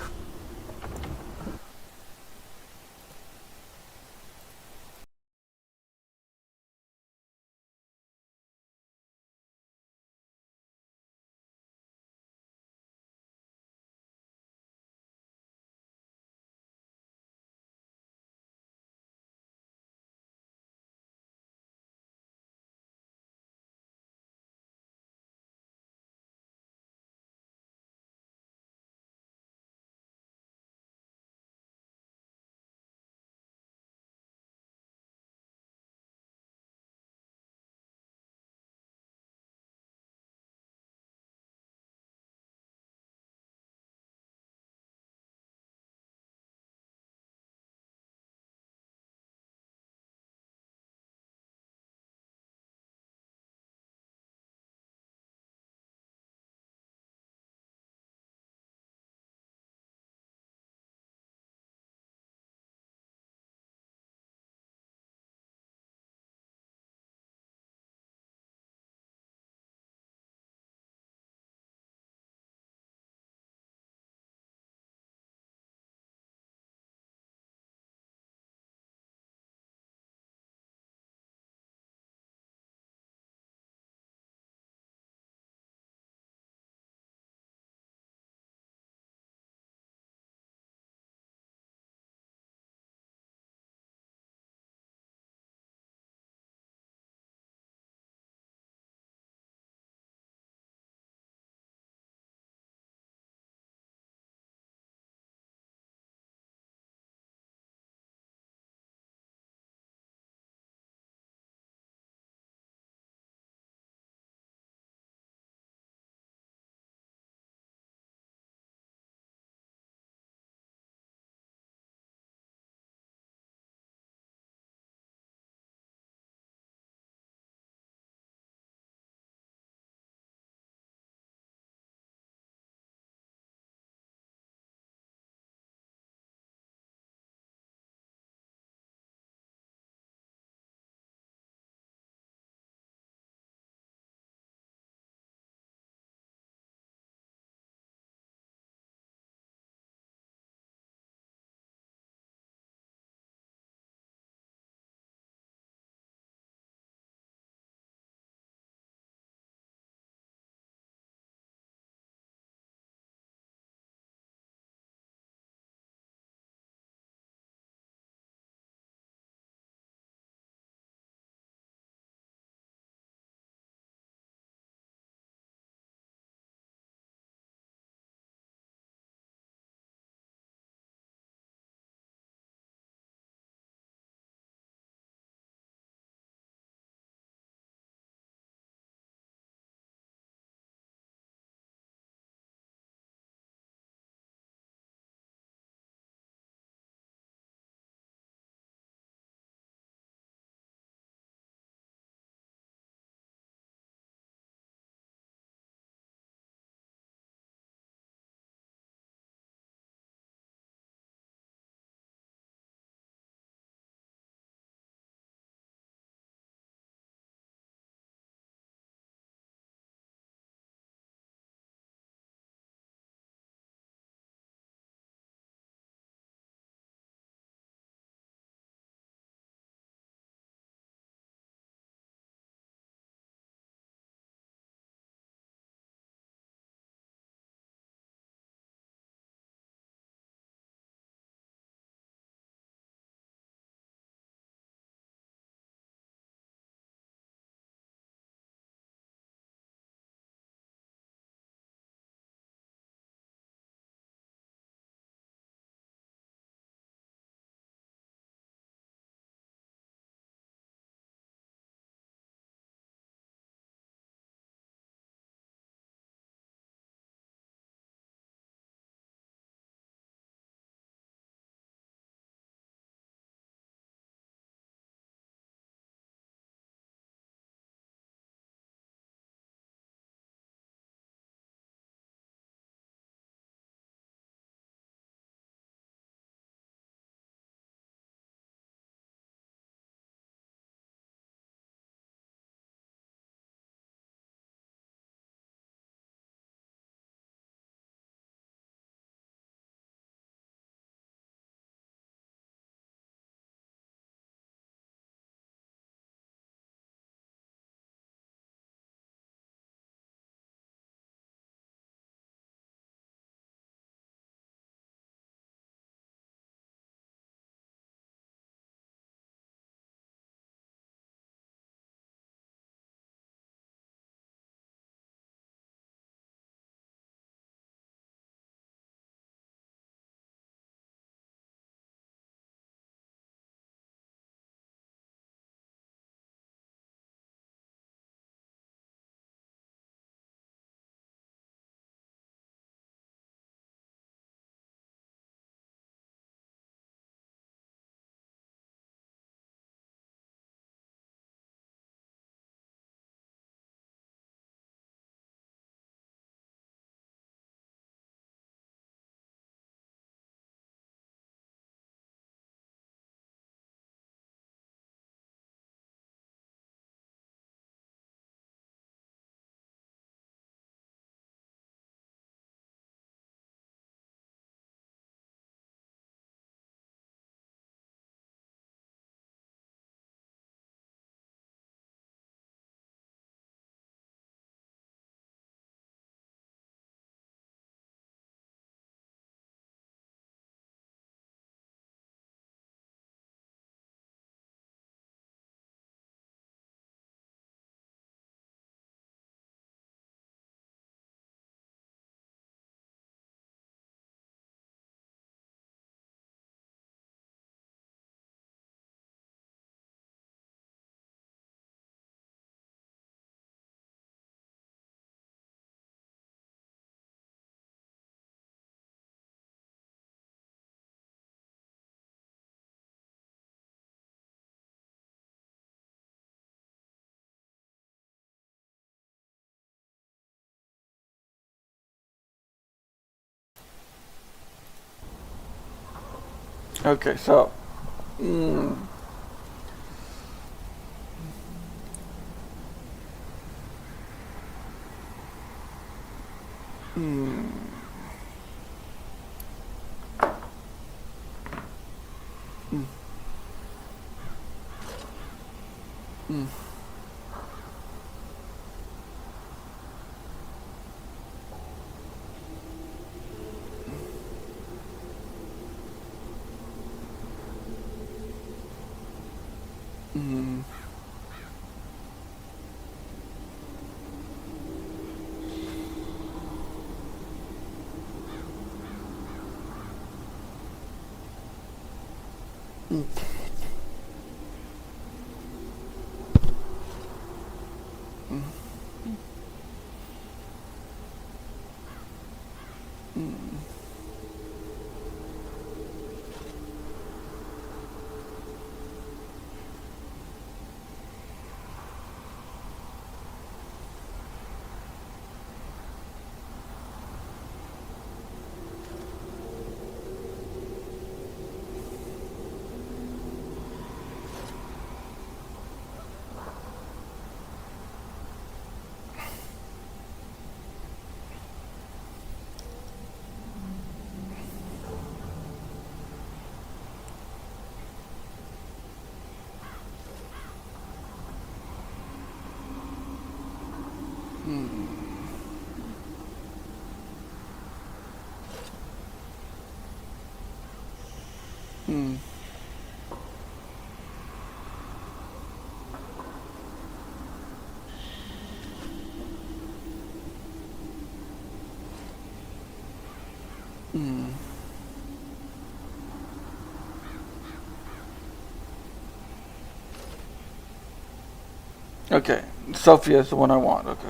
Okay, so. Okay, Sophia is the one I want. Okay.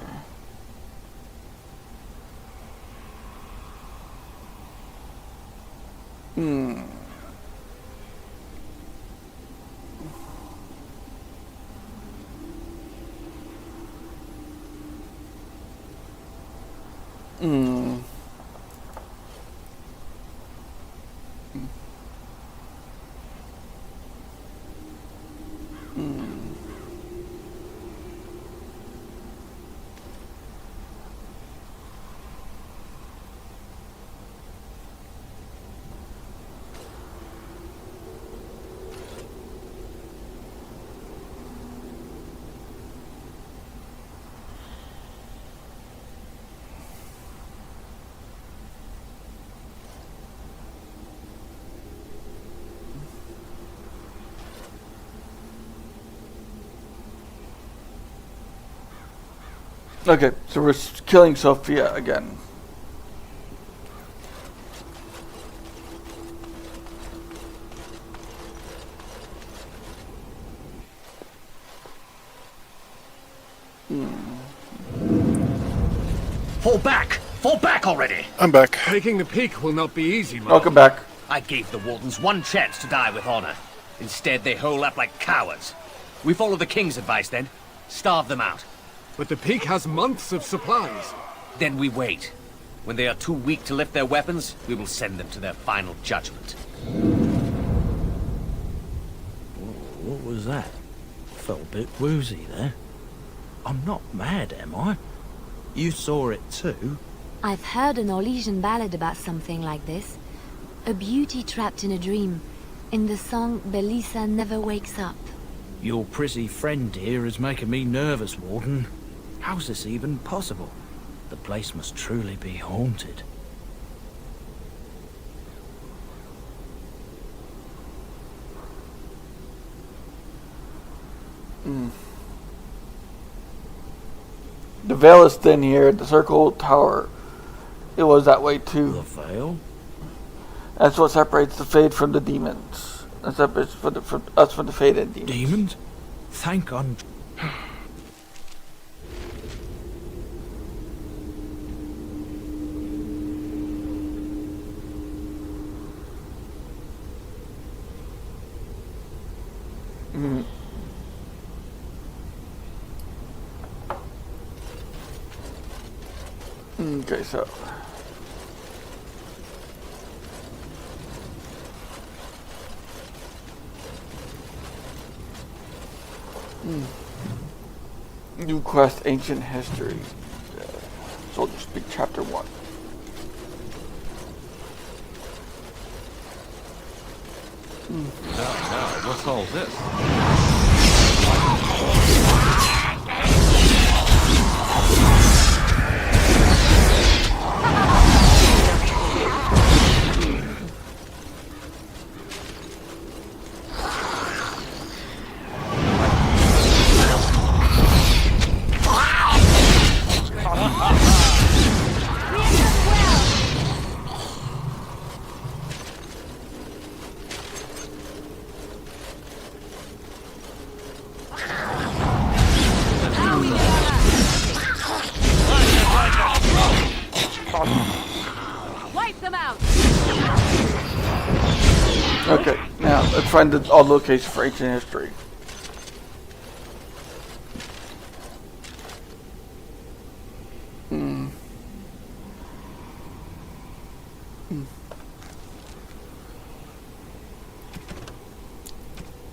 Okay, so we're killing Sophia again. Fall back! Fall back already! I'm back. Taking the peak will not be easy, Mark. Welcome back. I gave the Wardens one chance to die with honor. Instead, they hole up like cowards. We follow the King's advice, then. Starve them out. But the peak has months of supplies. Then we wait. When they are too weak to lift their weapons, we will send them to their final judgment. What was that? Felt a bit woozy there. I'm not mad, am I? You saw it too? I've heard an Orlesian ballad about something like this. A beauty trapped in a dream. In the song, Belisa never wakes up. Your prissy friend here is making me nervous, Warden. How's this even possible? The place must truly be haunted. The veil is thin here. The circle tower, it was that way too. The veil? That's what separates the Fade from the demons. That separates from us from the Fade and demons. Demons? Thank I'm... Okay, so. New quest, ancient history. Soldier Speak, chapter 1. Now, what's all this? Wipe them out. Okay, now let's find the all location for ancient history.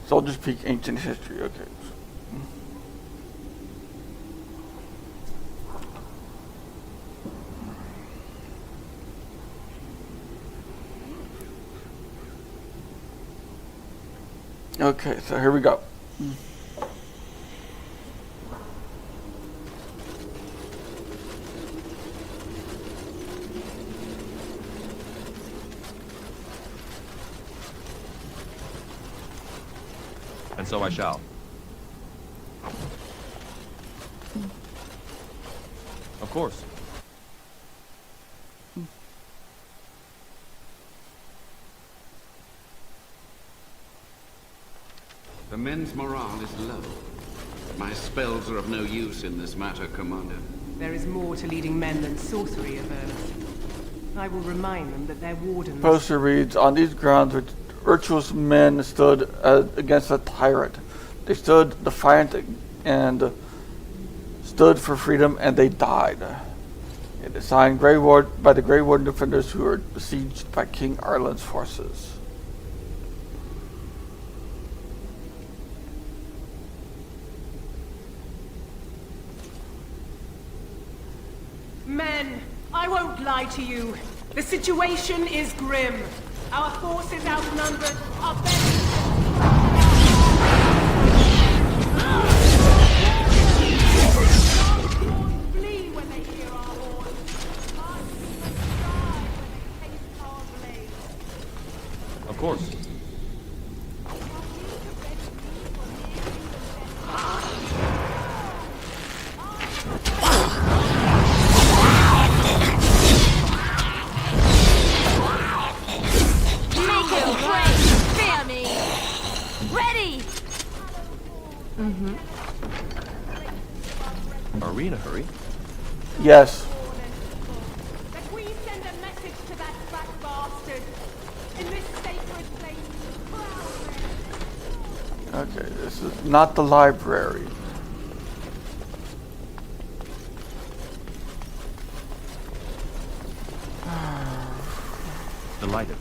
Soldiers Peak, ancient history. Okay. Okay, so here we go. And so I shall. Of course. The men's morale is low. My spells are of no use in this matter, Commander. There is more to leading men than sorcery, Avernus. I will remind them that their wardens... Poster reads, on these grounds, virtuous men stood against a tyrant. They stood defiant and stood for freedom, and they died. It is signed by the Grey Warden defenders who were besieged by King Arlen's forces. Men, I won't lie to you. The situation is grim. Our forces outnumbered are better. Flee when they hear our horns. Of course. Are we in a hurry? Yes. That we send a message to that fat bastard. In this sacred place, Okay, this is not the library. Delighted.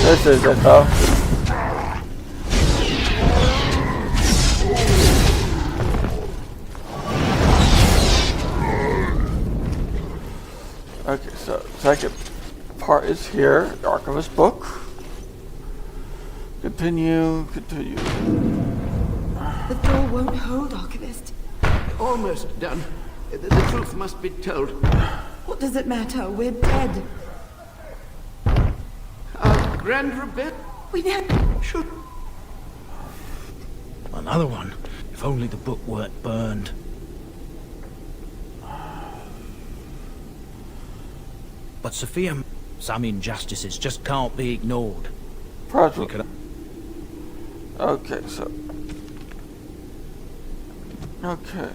This is it, though. Okay, so second part is here, the Archivist book. Continue. The door won't hold, Archivist. Almost done. The truth must be told. What does it matter? We're dead. Grand Rebet? We never should. Another one. If only the book weren't burned. But Sophia, some injustices just can't be ignored. Okay, so... Okay.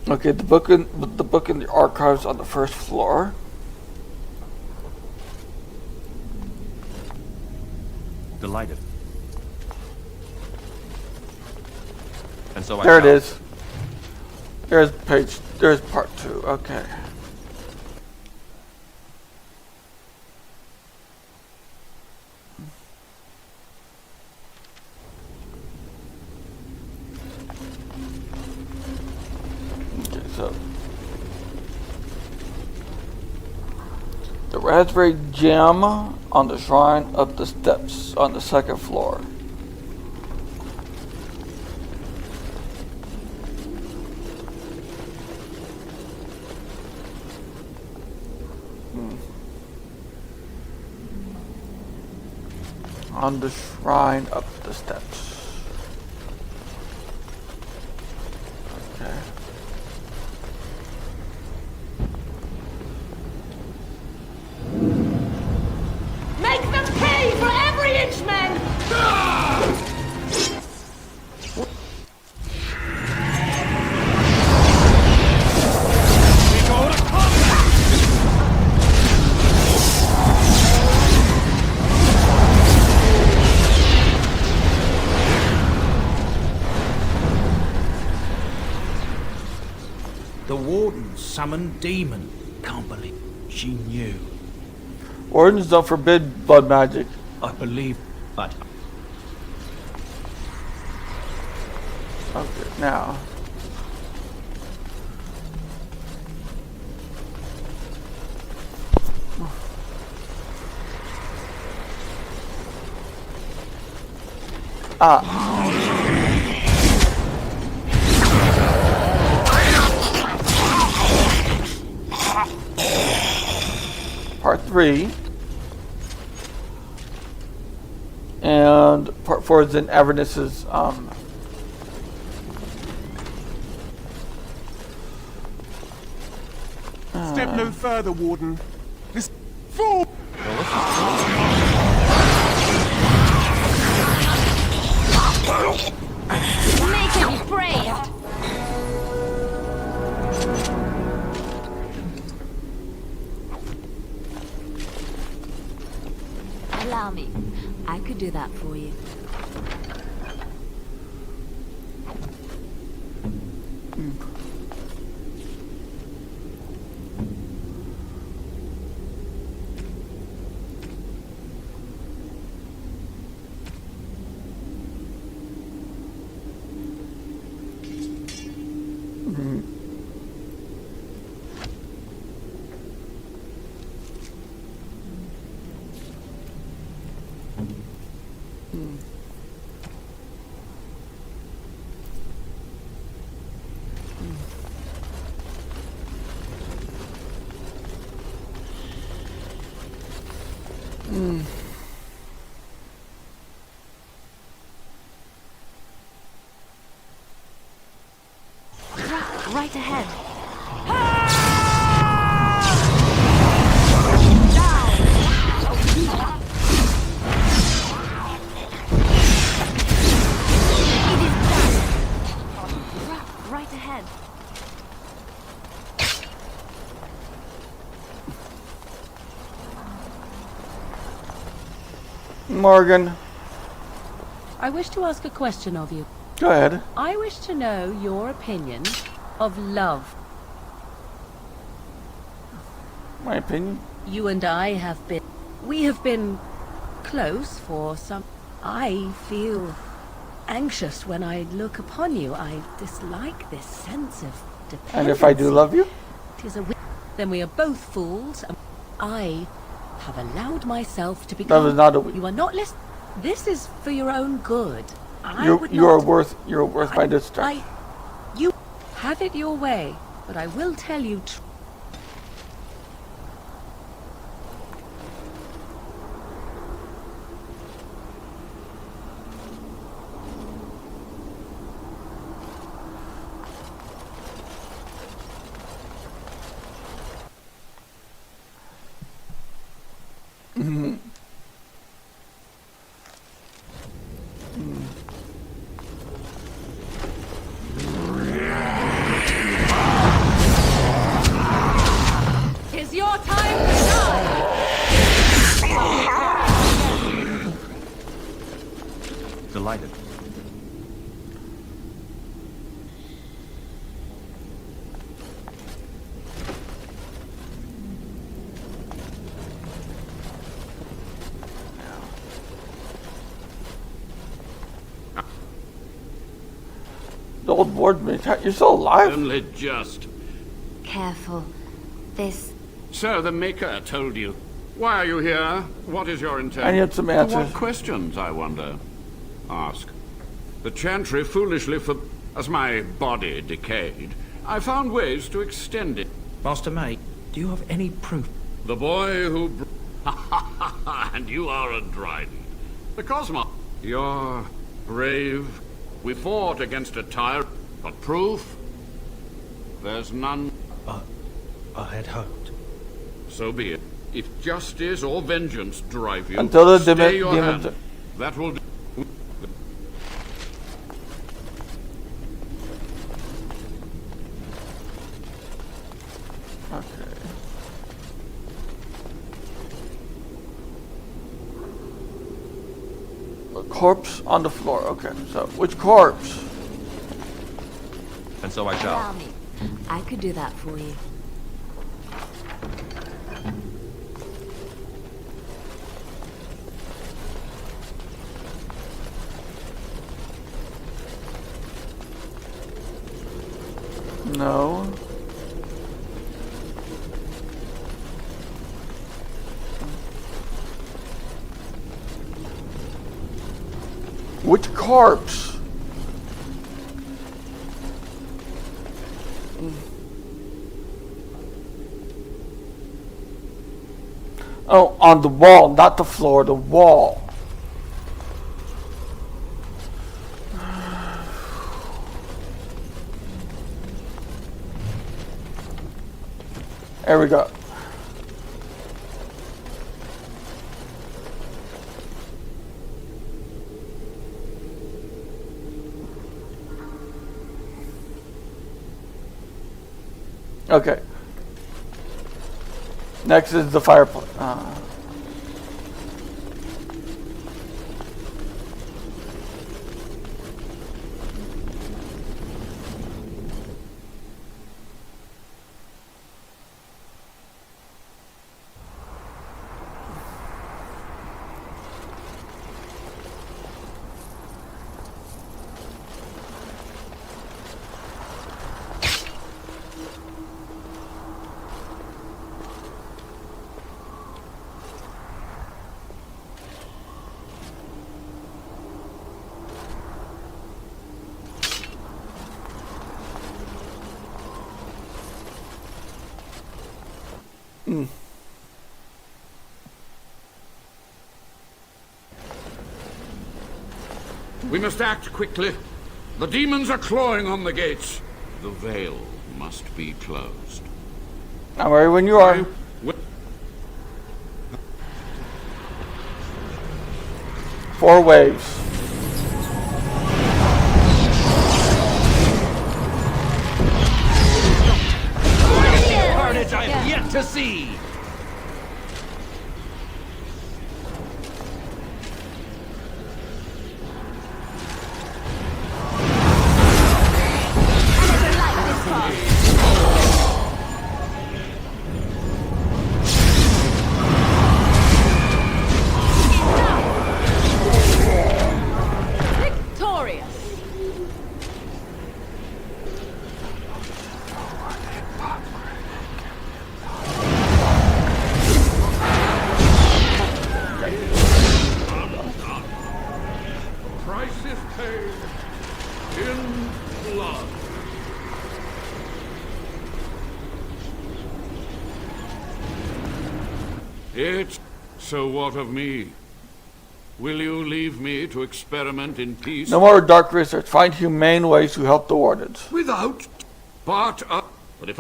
Okay, the book in the archives on the first floor. Delighted. And so I There it shall. is. There's part 2. Okay. Okay, so the raspberry gem on the shrine up the steps on the 2nd floor. On the shrine up the steps. Okay. Make them pay for every inch, men! The Warden summoned demon. Can't believe she knew. Wardens don't forbid blood magic. I believe, but Okay, now. Part 3. And part 4 is in Avernus's Step no further, Warden. This fool! Make him brave! Allow me. I could do that for you. Right ahead. Right ahead. Morgan. I wish to ask a question of you. Go ahead. I wish to know your opinion of love. My opinion? You and I have been close for some. I feel anxious when I look upon you. I dislike this sense of dependency. And if I do love you? It is then we are both fools. And I have allowed myself to That become. was not a. You are not listening. This is for your own good. You're worth my distress. You have it your way, but I will tell you. The old warden, you're still alive? Only just. Careful. This... So the Maker told you. Why are you here? What is your intent? I need some answers. What questions, I wonder? Ask. The Chantry foolishly as my body decayed, I found ways to extend it. Master Mate, do you have any proof? The boy who... And you are a Dryden. The Cosmo. You're brave. We fought against a tyrant, but proof? There's none. I had hoped. So be it. If justice or vengeance drive you, until the stay your demons... hand. That will do. Corpse on the floor. Okay, so which corpse? And so I shall. Allow me. I could do that for you. No. Which corpse? Oh, on the wall, not the floor, the wall. There we go. Okay. Next is the fireplace. We must act quickly. The demons are clawing on the gates. The veil must be closed. I'm ready when you are. Four waves. Carnage I have yet to see! So what of me? Will you leave me to experiment in peace? No more dark research. Find humane ways to help the wardens. Without... But if...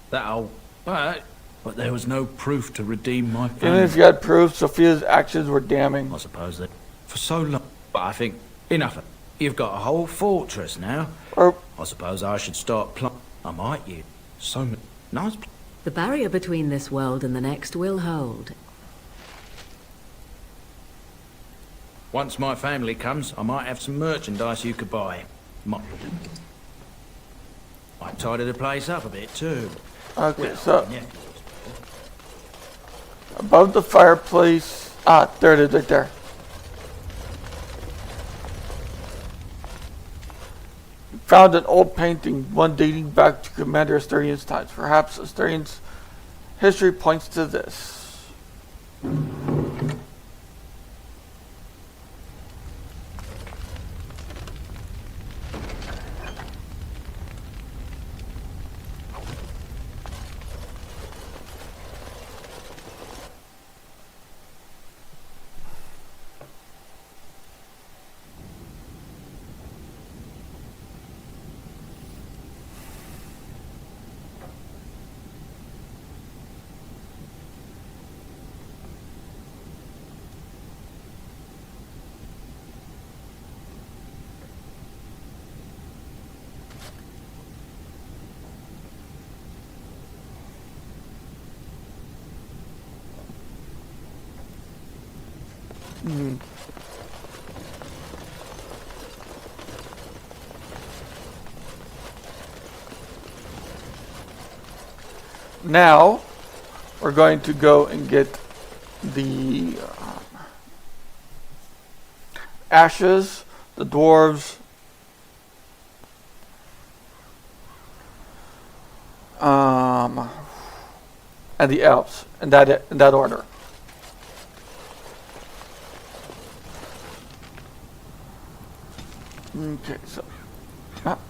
But there was no proof to redeem my family. Even if you had proof, Sophia's actions were damning. I suppose that for so long. But I think enough. You've got a whole fortress now. I suppose I should start I might use so many nice. The barrier between this world and the next will hold. Once my family comes, I might have some merchandise you could buy. Might tidy the place up a bit too. Okay, so above the fireplace. There it is, right there. found an old painting, one dating back to Commander Asterian's times. Perhaps Asterian's history points to this. Now, we're going to go and get the ashes, the dwarves, and the elves in that order. Okay, so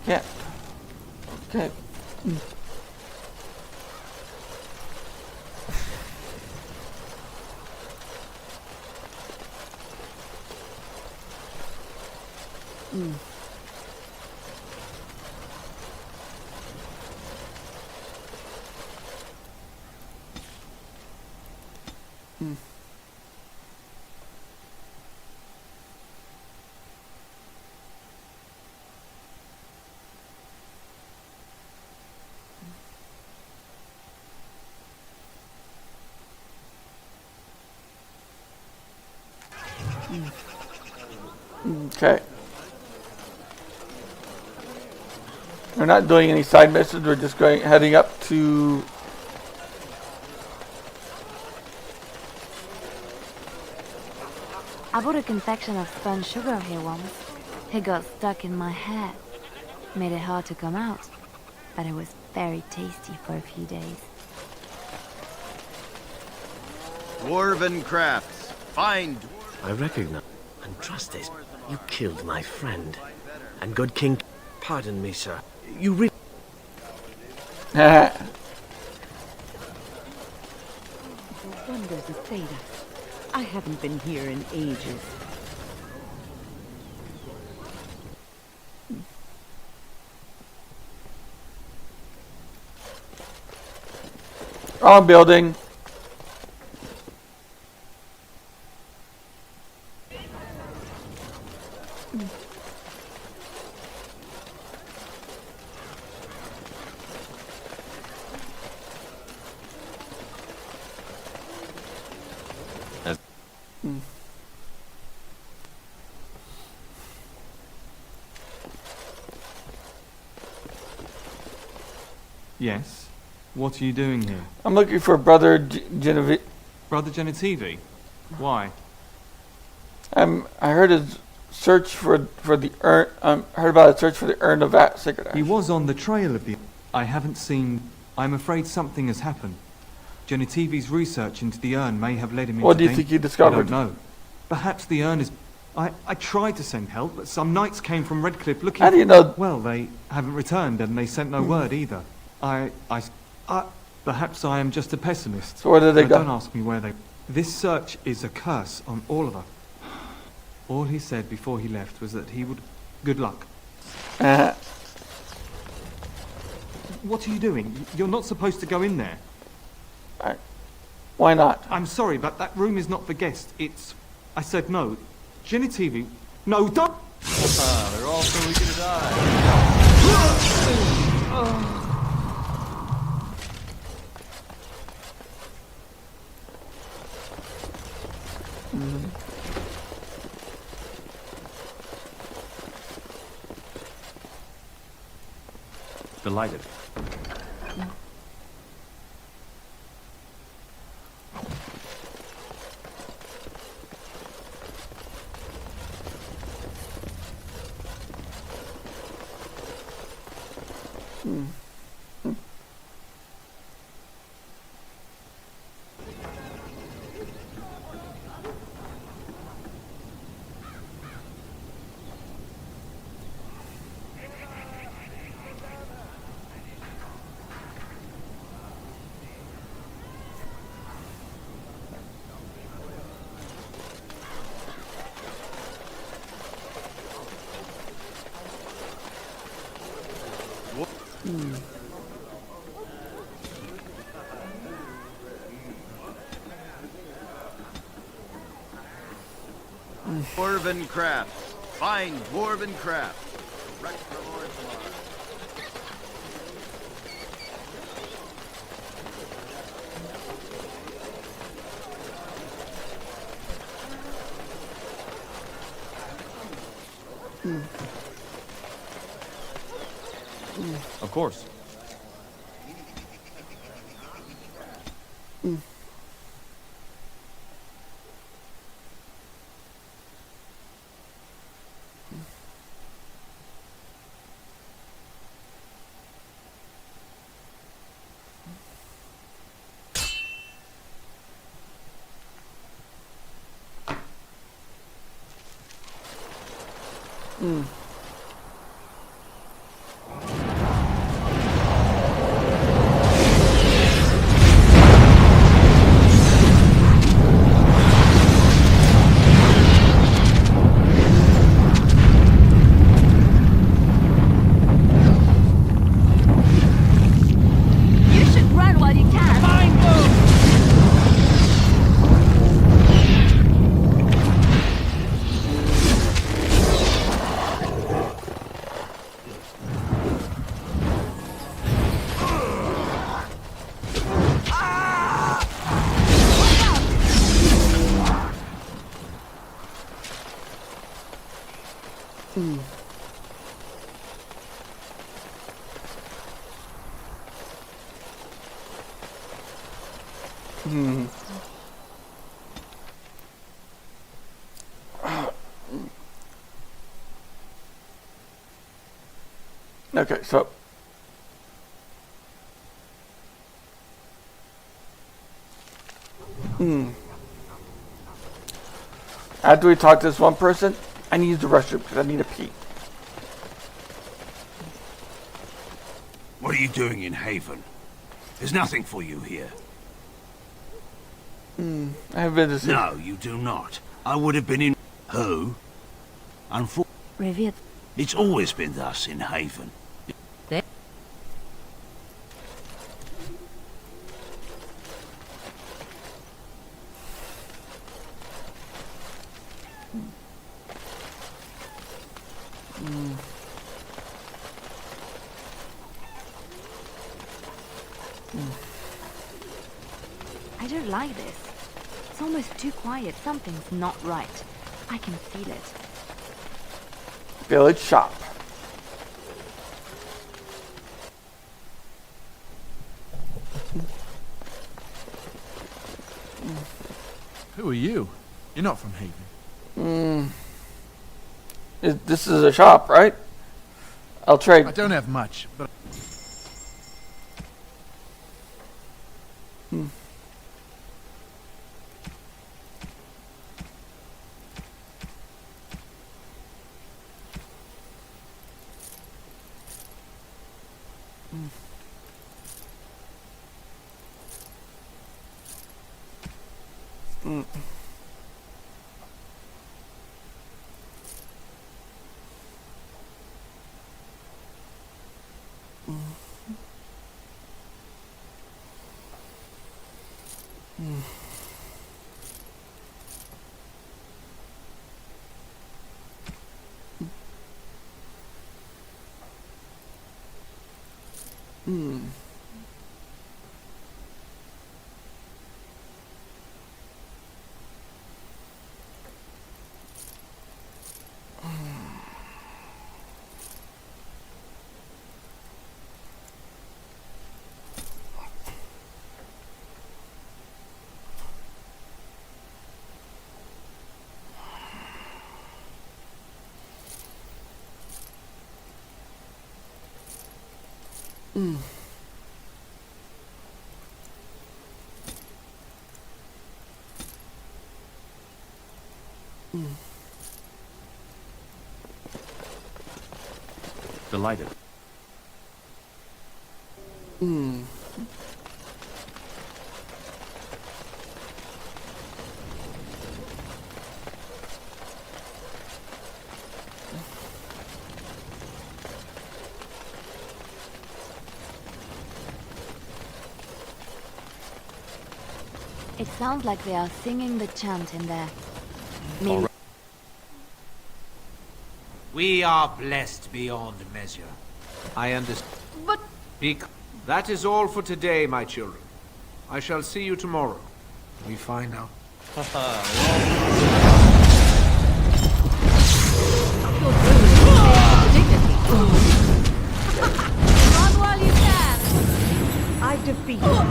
yeah. Okay. Okay. We're not doing any side missions. We're just heading up to. I bought a confection of spun sugar here once. It got stuck in my hair. Made it hard to come out. But it was very tasty for a few days. Dwarven crafts. Fine. I recognize and trust this. You killed my friend. And good King... Pardon me, sir. You really... The wonders of Thedas. I haven't been here in ages. Wrong building. Yes. What are you doing here? I'm looking for Brother Genevieve. Brother Genitivi? Why? I heard his search for the urn. Heard about a search for the urn of that sacred ash. He was on the trail of the... I haven't seen... I'm afraid something has happened. Genitivi's research into the urn may have led him into... What do you think he discovered? I don't know. Perhaps the urn is... I tried to send help, but some knights came from Redcliffe looking... How do you know? Well, they haven't returned, and they sent no word either. Perhaps I am just a pessimist. So where did they go? Don't ask me where they... This search is a curse on all of us. All he said before he left was that he would... Good luck. What are you doing? You're not supposed to go in there. Why not? I'm sorry, but that room is not for guests. It's... I said no. Genitivi... No, don't... They're all so eager to die. Delighted. Dwarven crafts. Fine dwarven crafts. Direct from Orzammar. Of course. You should run while you can. Fine, Okay, so after we talk to this one person, I need to use the restroom because I need to pee. What are you doing in Haven? There's nothing for you here. I have been to see. No, you do not. I would have been in... Who? Riviet. It's always been thus in Haven. I don't like this. It's almost too quiet. Something's not right. I can feel it. Village shop. Who are you? You're not from Haven. This is a shop, right? I'll trade. I don't have much, but... Delighted. It sounds like they are singing the chant in there. All right. We are blessed beyond measure. I understand. But That is all for today, my children. I shall see you tomorrow. We find out. run while you can. I defeat you.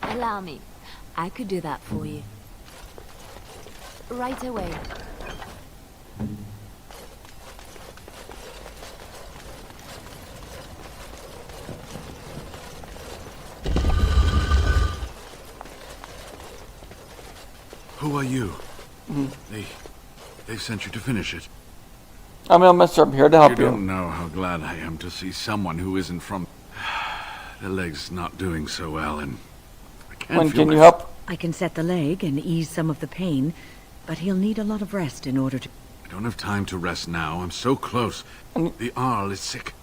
Allow me. I could do that for you. Right away. Who are you? They've sent you to finish it. I'm Mister. I'm here to help you. You don't know how glad I am to see someone who isn't from... The leg's not doing so well, and I can't When feel can you my... help? I can set the leg and ease some of the pain, but he'll need a lot of rest in order to... I don't have time to rest now. I'm so close. The Arl is sick.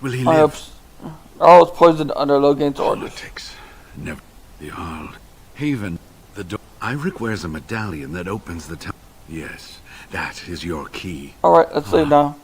Will he I live? hope Arl is poisoned under Logain's orders. Politics. Never. The Arl. Haven. The door. Iric wears a medallion that opens the town. Yes, that is your key. Alright, let's leave now.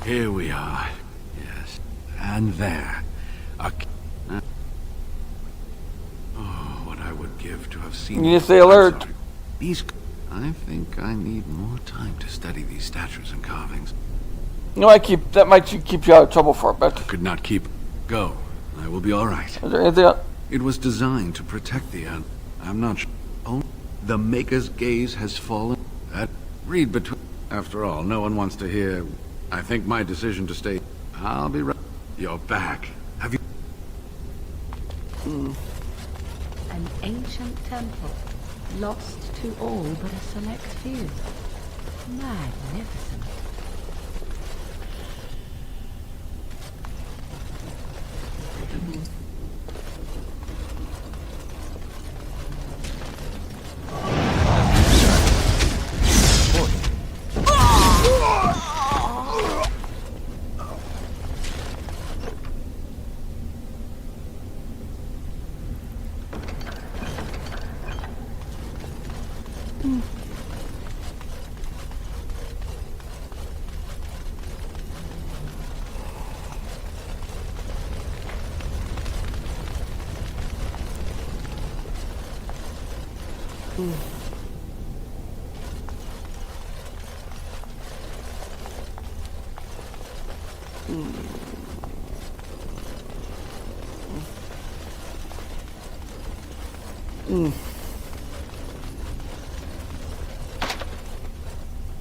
Here we are. Yes. And there. Oh, what I would give to have seen... You need to stay alert. These... I think I need more time to study these statues and carvings. That might keep you out of trouble for a bit. I could not keep... Go. I will be all right. Is there anything else? It was designed to protect the end. I'm not sure. Oh, the Maker's gaze has fallen. Read between... After all, no one wants to hear... I think my decision to stay... I'll be right... You're back. Have you... An ancient temple, lost to all but a select few. Magnificent.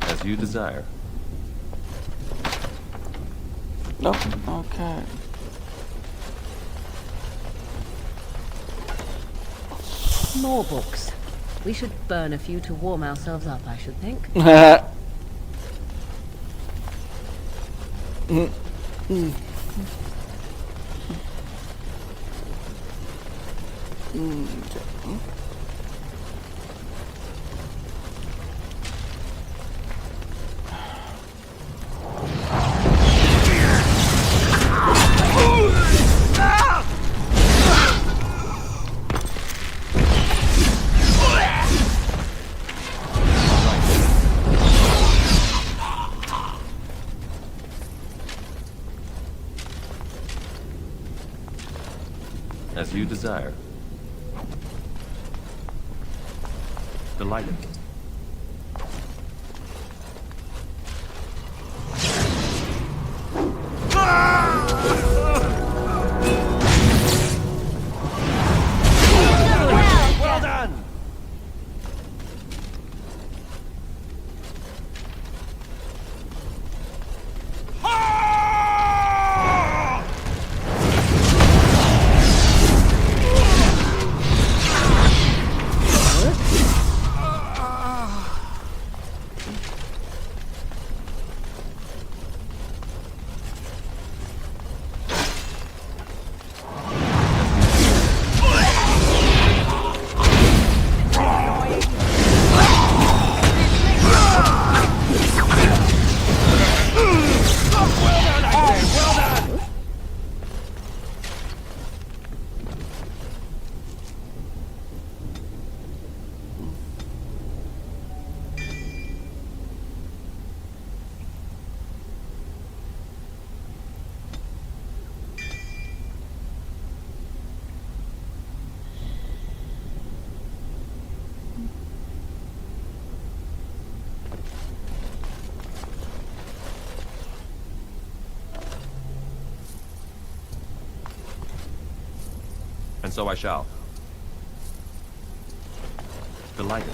As you desire. Nope. Okay. More books. We should burn a few to warm ourselves up, I should think. As you desire. Delighted. Well done! And so I shall. Delighted.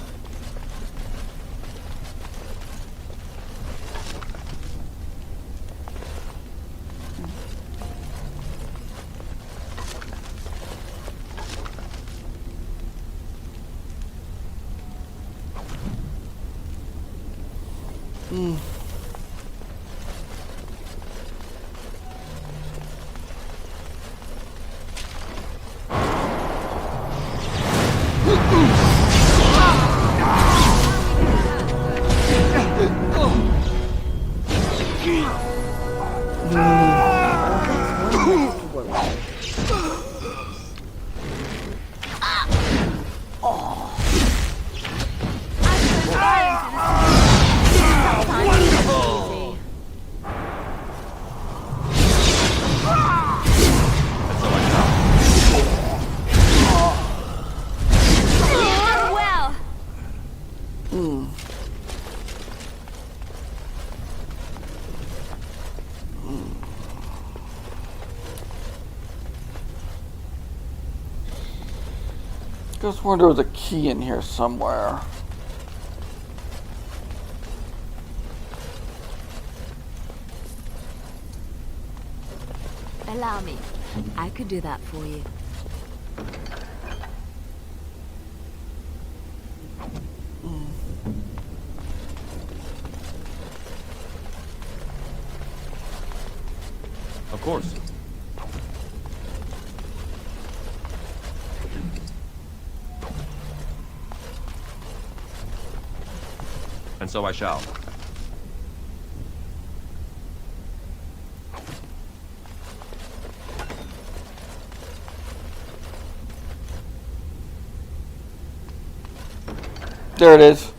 Just wonder there's a key in here somewhere. Allow me. I could do that for you. Of course. And so I shall. There it is.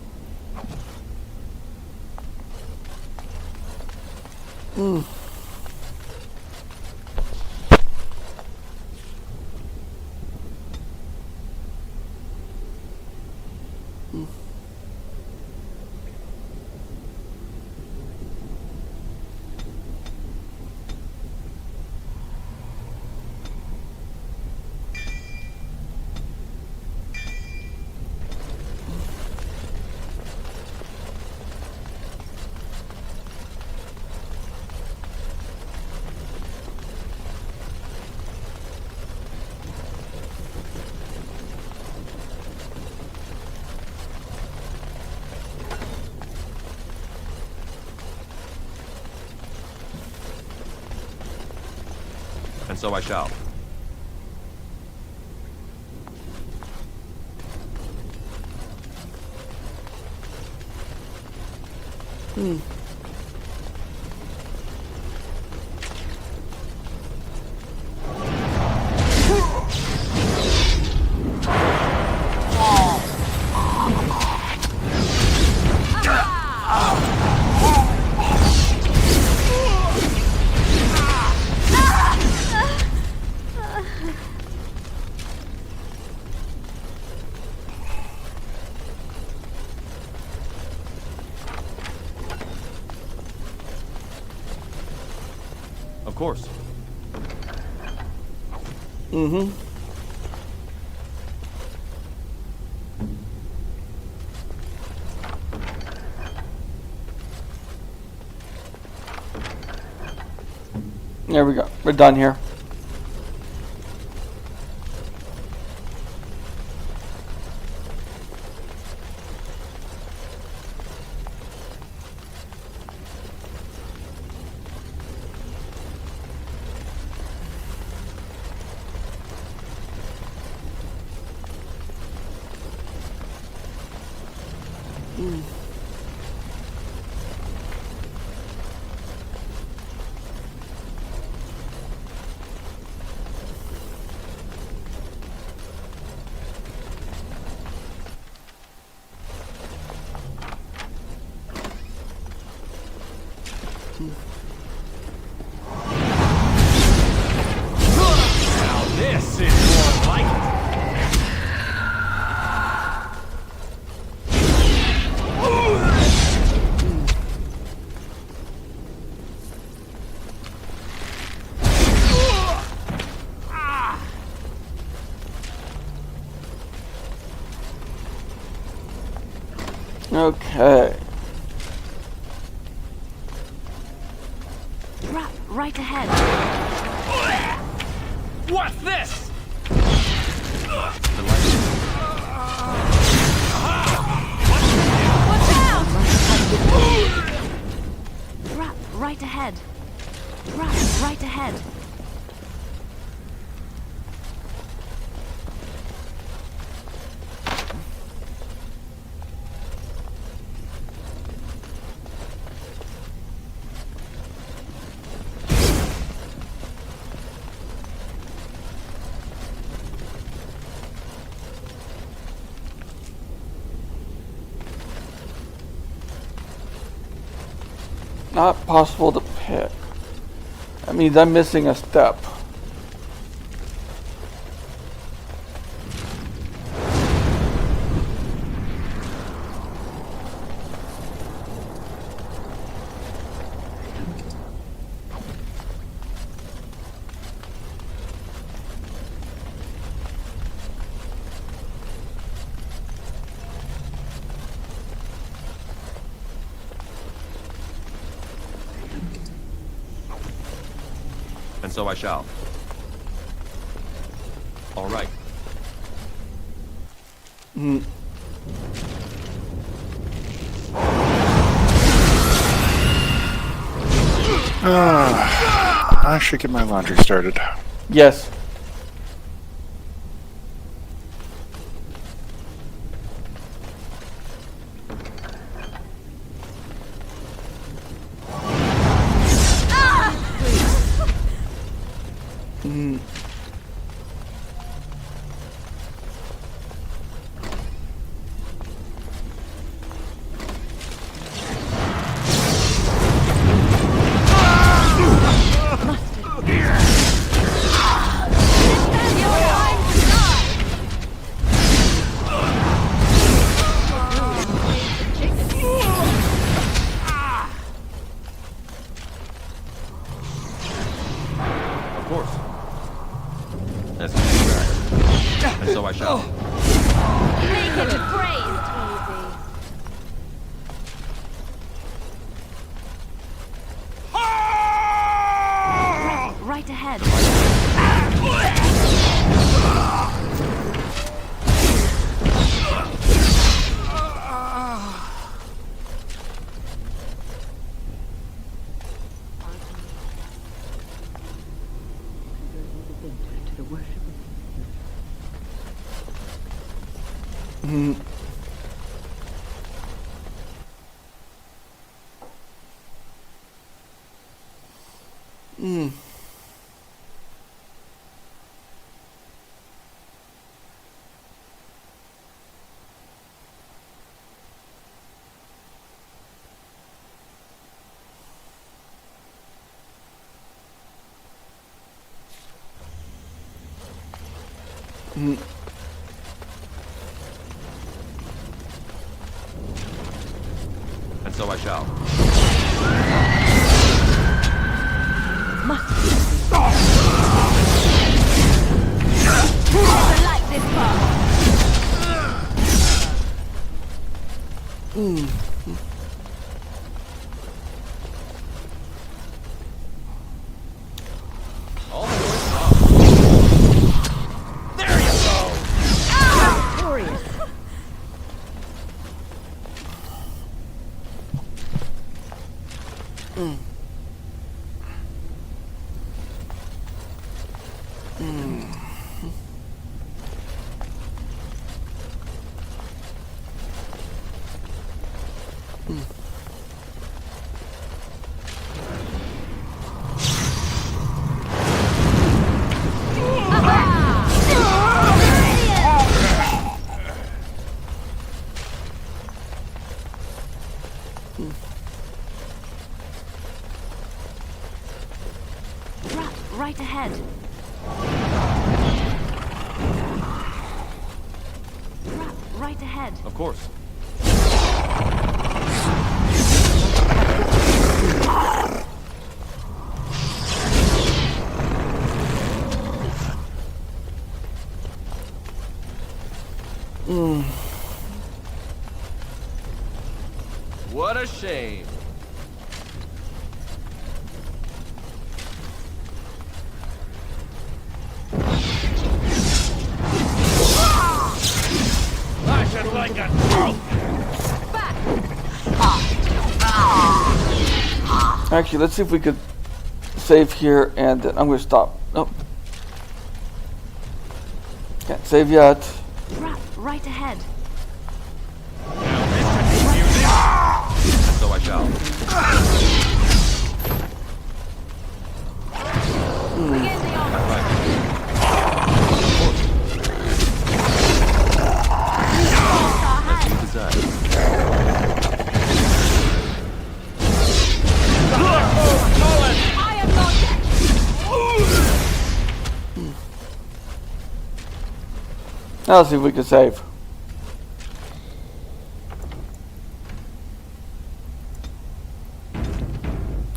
And so I shall. course. Mm-hmm. There we go. We're done here. Now this is more like it. Okay. Right ahead. What's this? Right ahead. Right ahead. Not possible to pick. That means I'm missing a step. And so I shall. All right. I should get my laundry started. Yes. Of course. As you desire. And so I shall. Make it praised. Right ahead. And so I shall. Must Right ahead. Right ahead. Of course. What a shame. I should like a Actually, let's see if we could save here, and then I'm going to stop. Nope. Can't save yet. Right ahead. So I shall. Now let's see if we can save.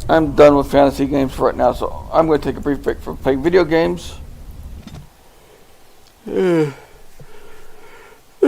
I'm done with fantasy games for right now, so I'm going to take a brief break from playing video games.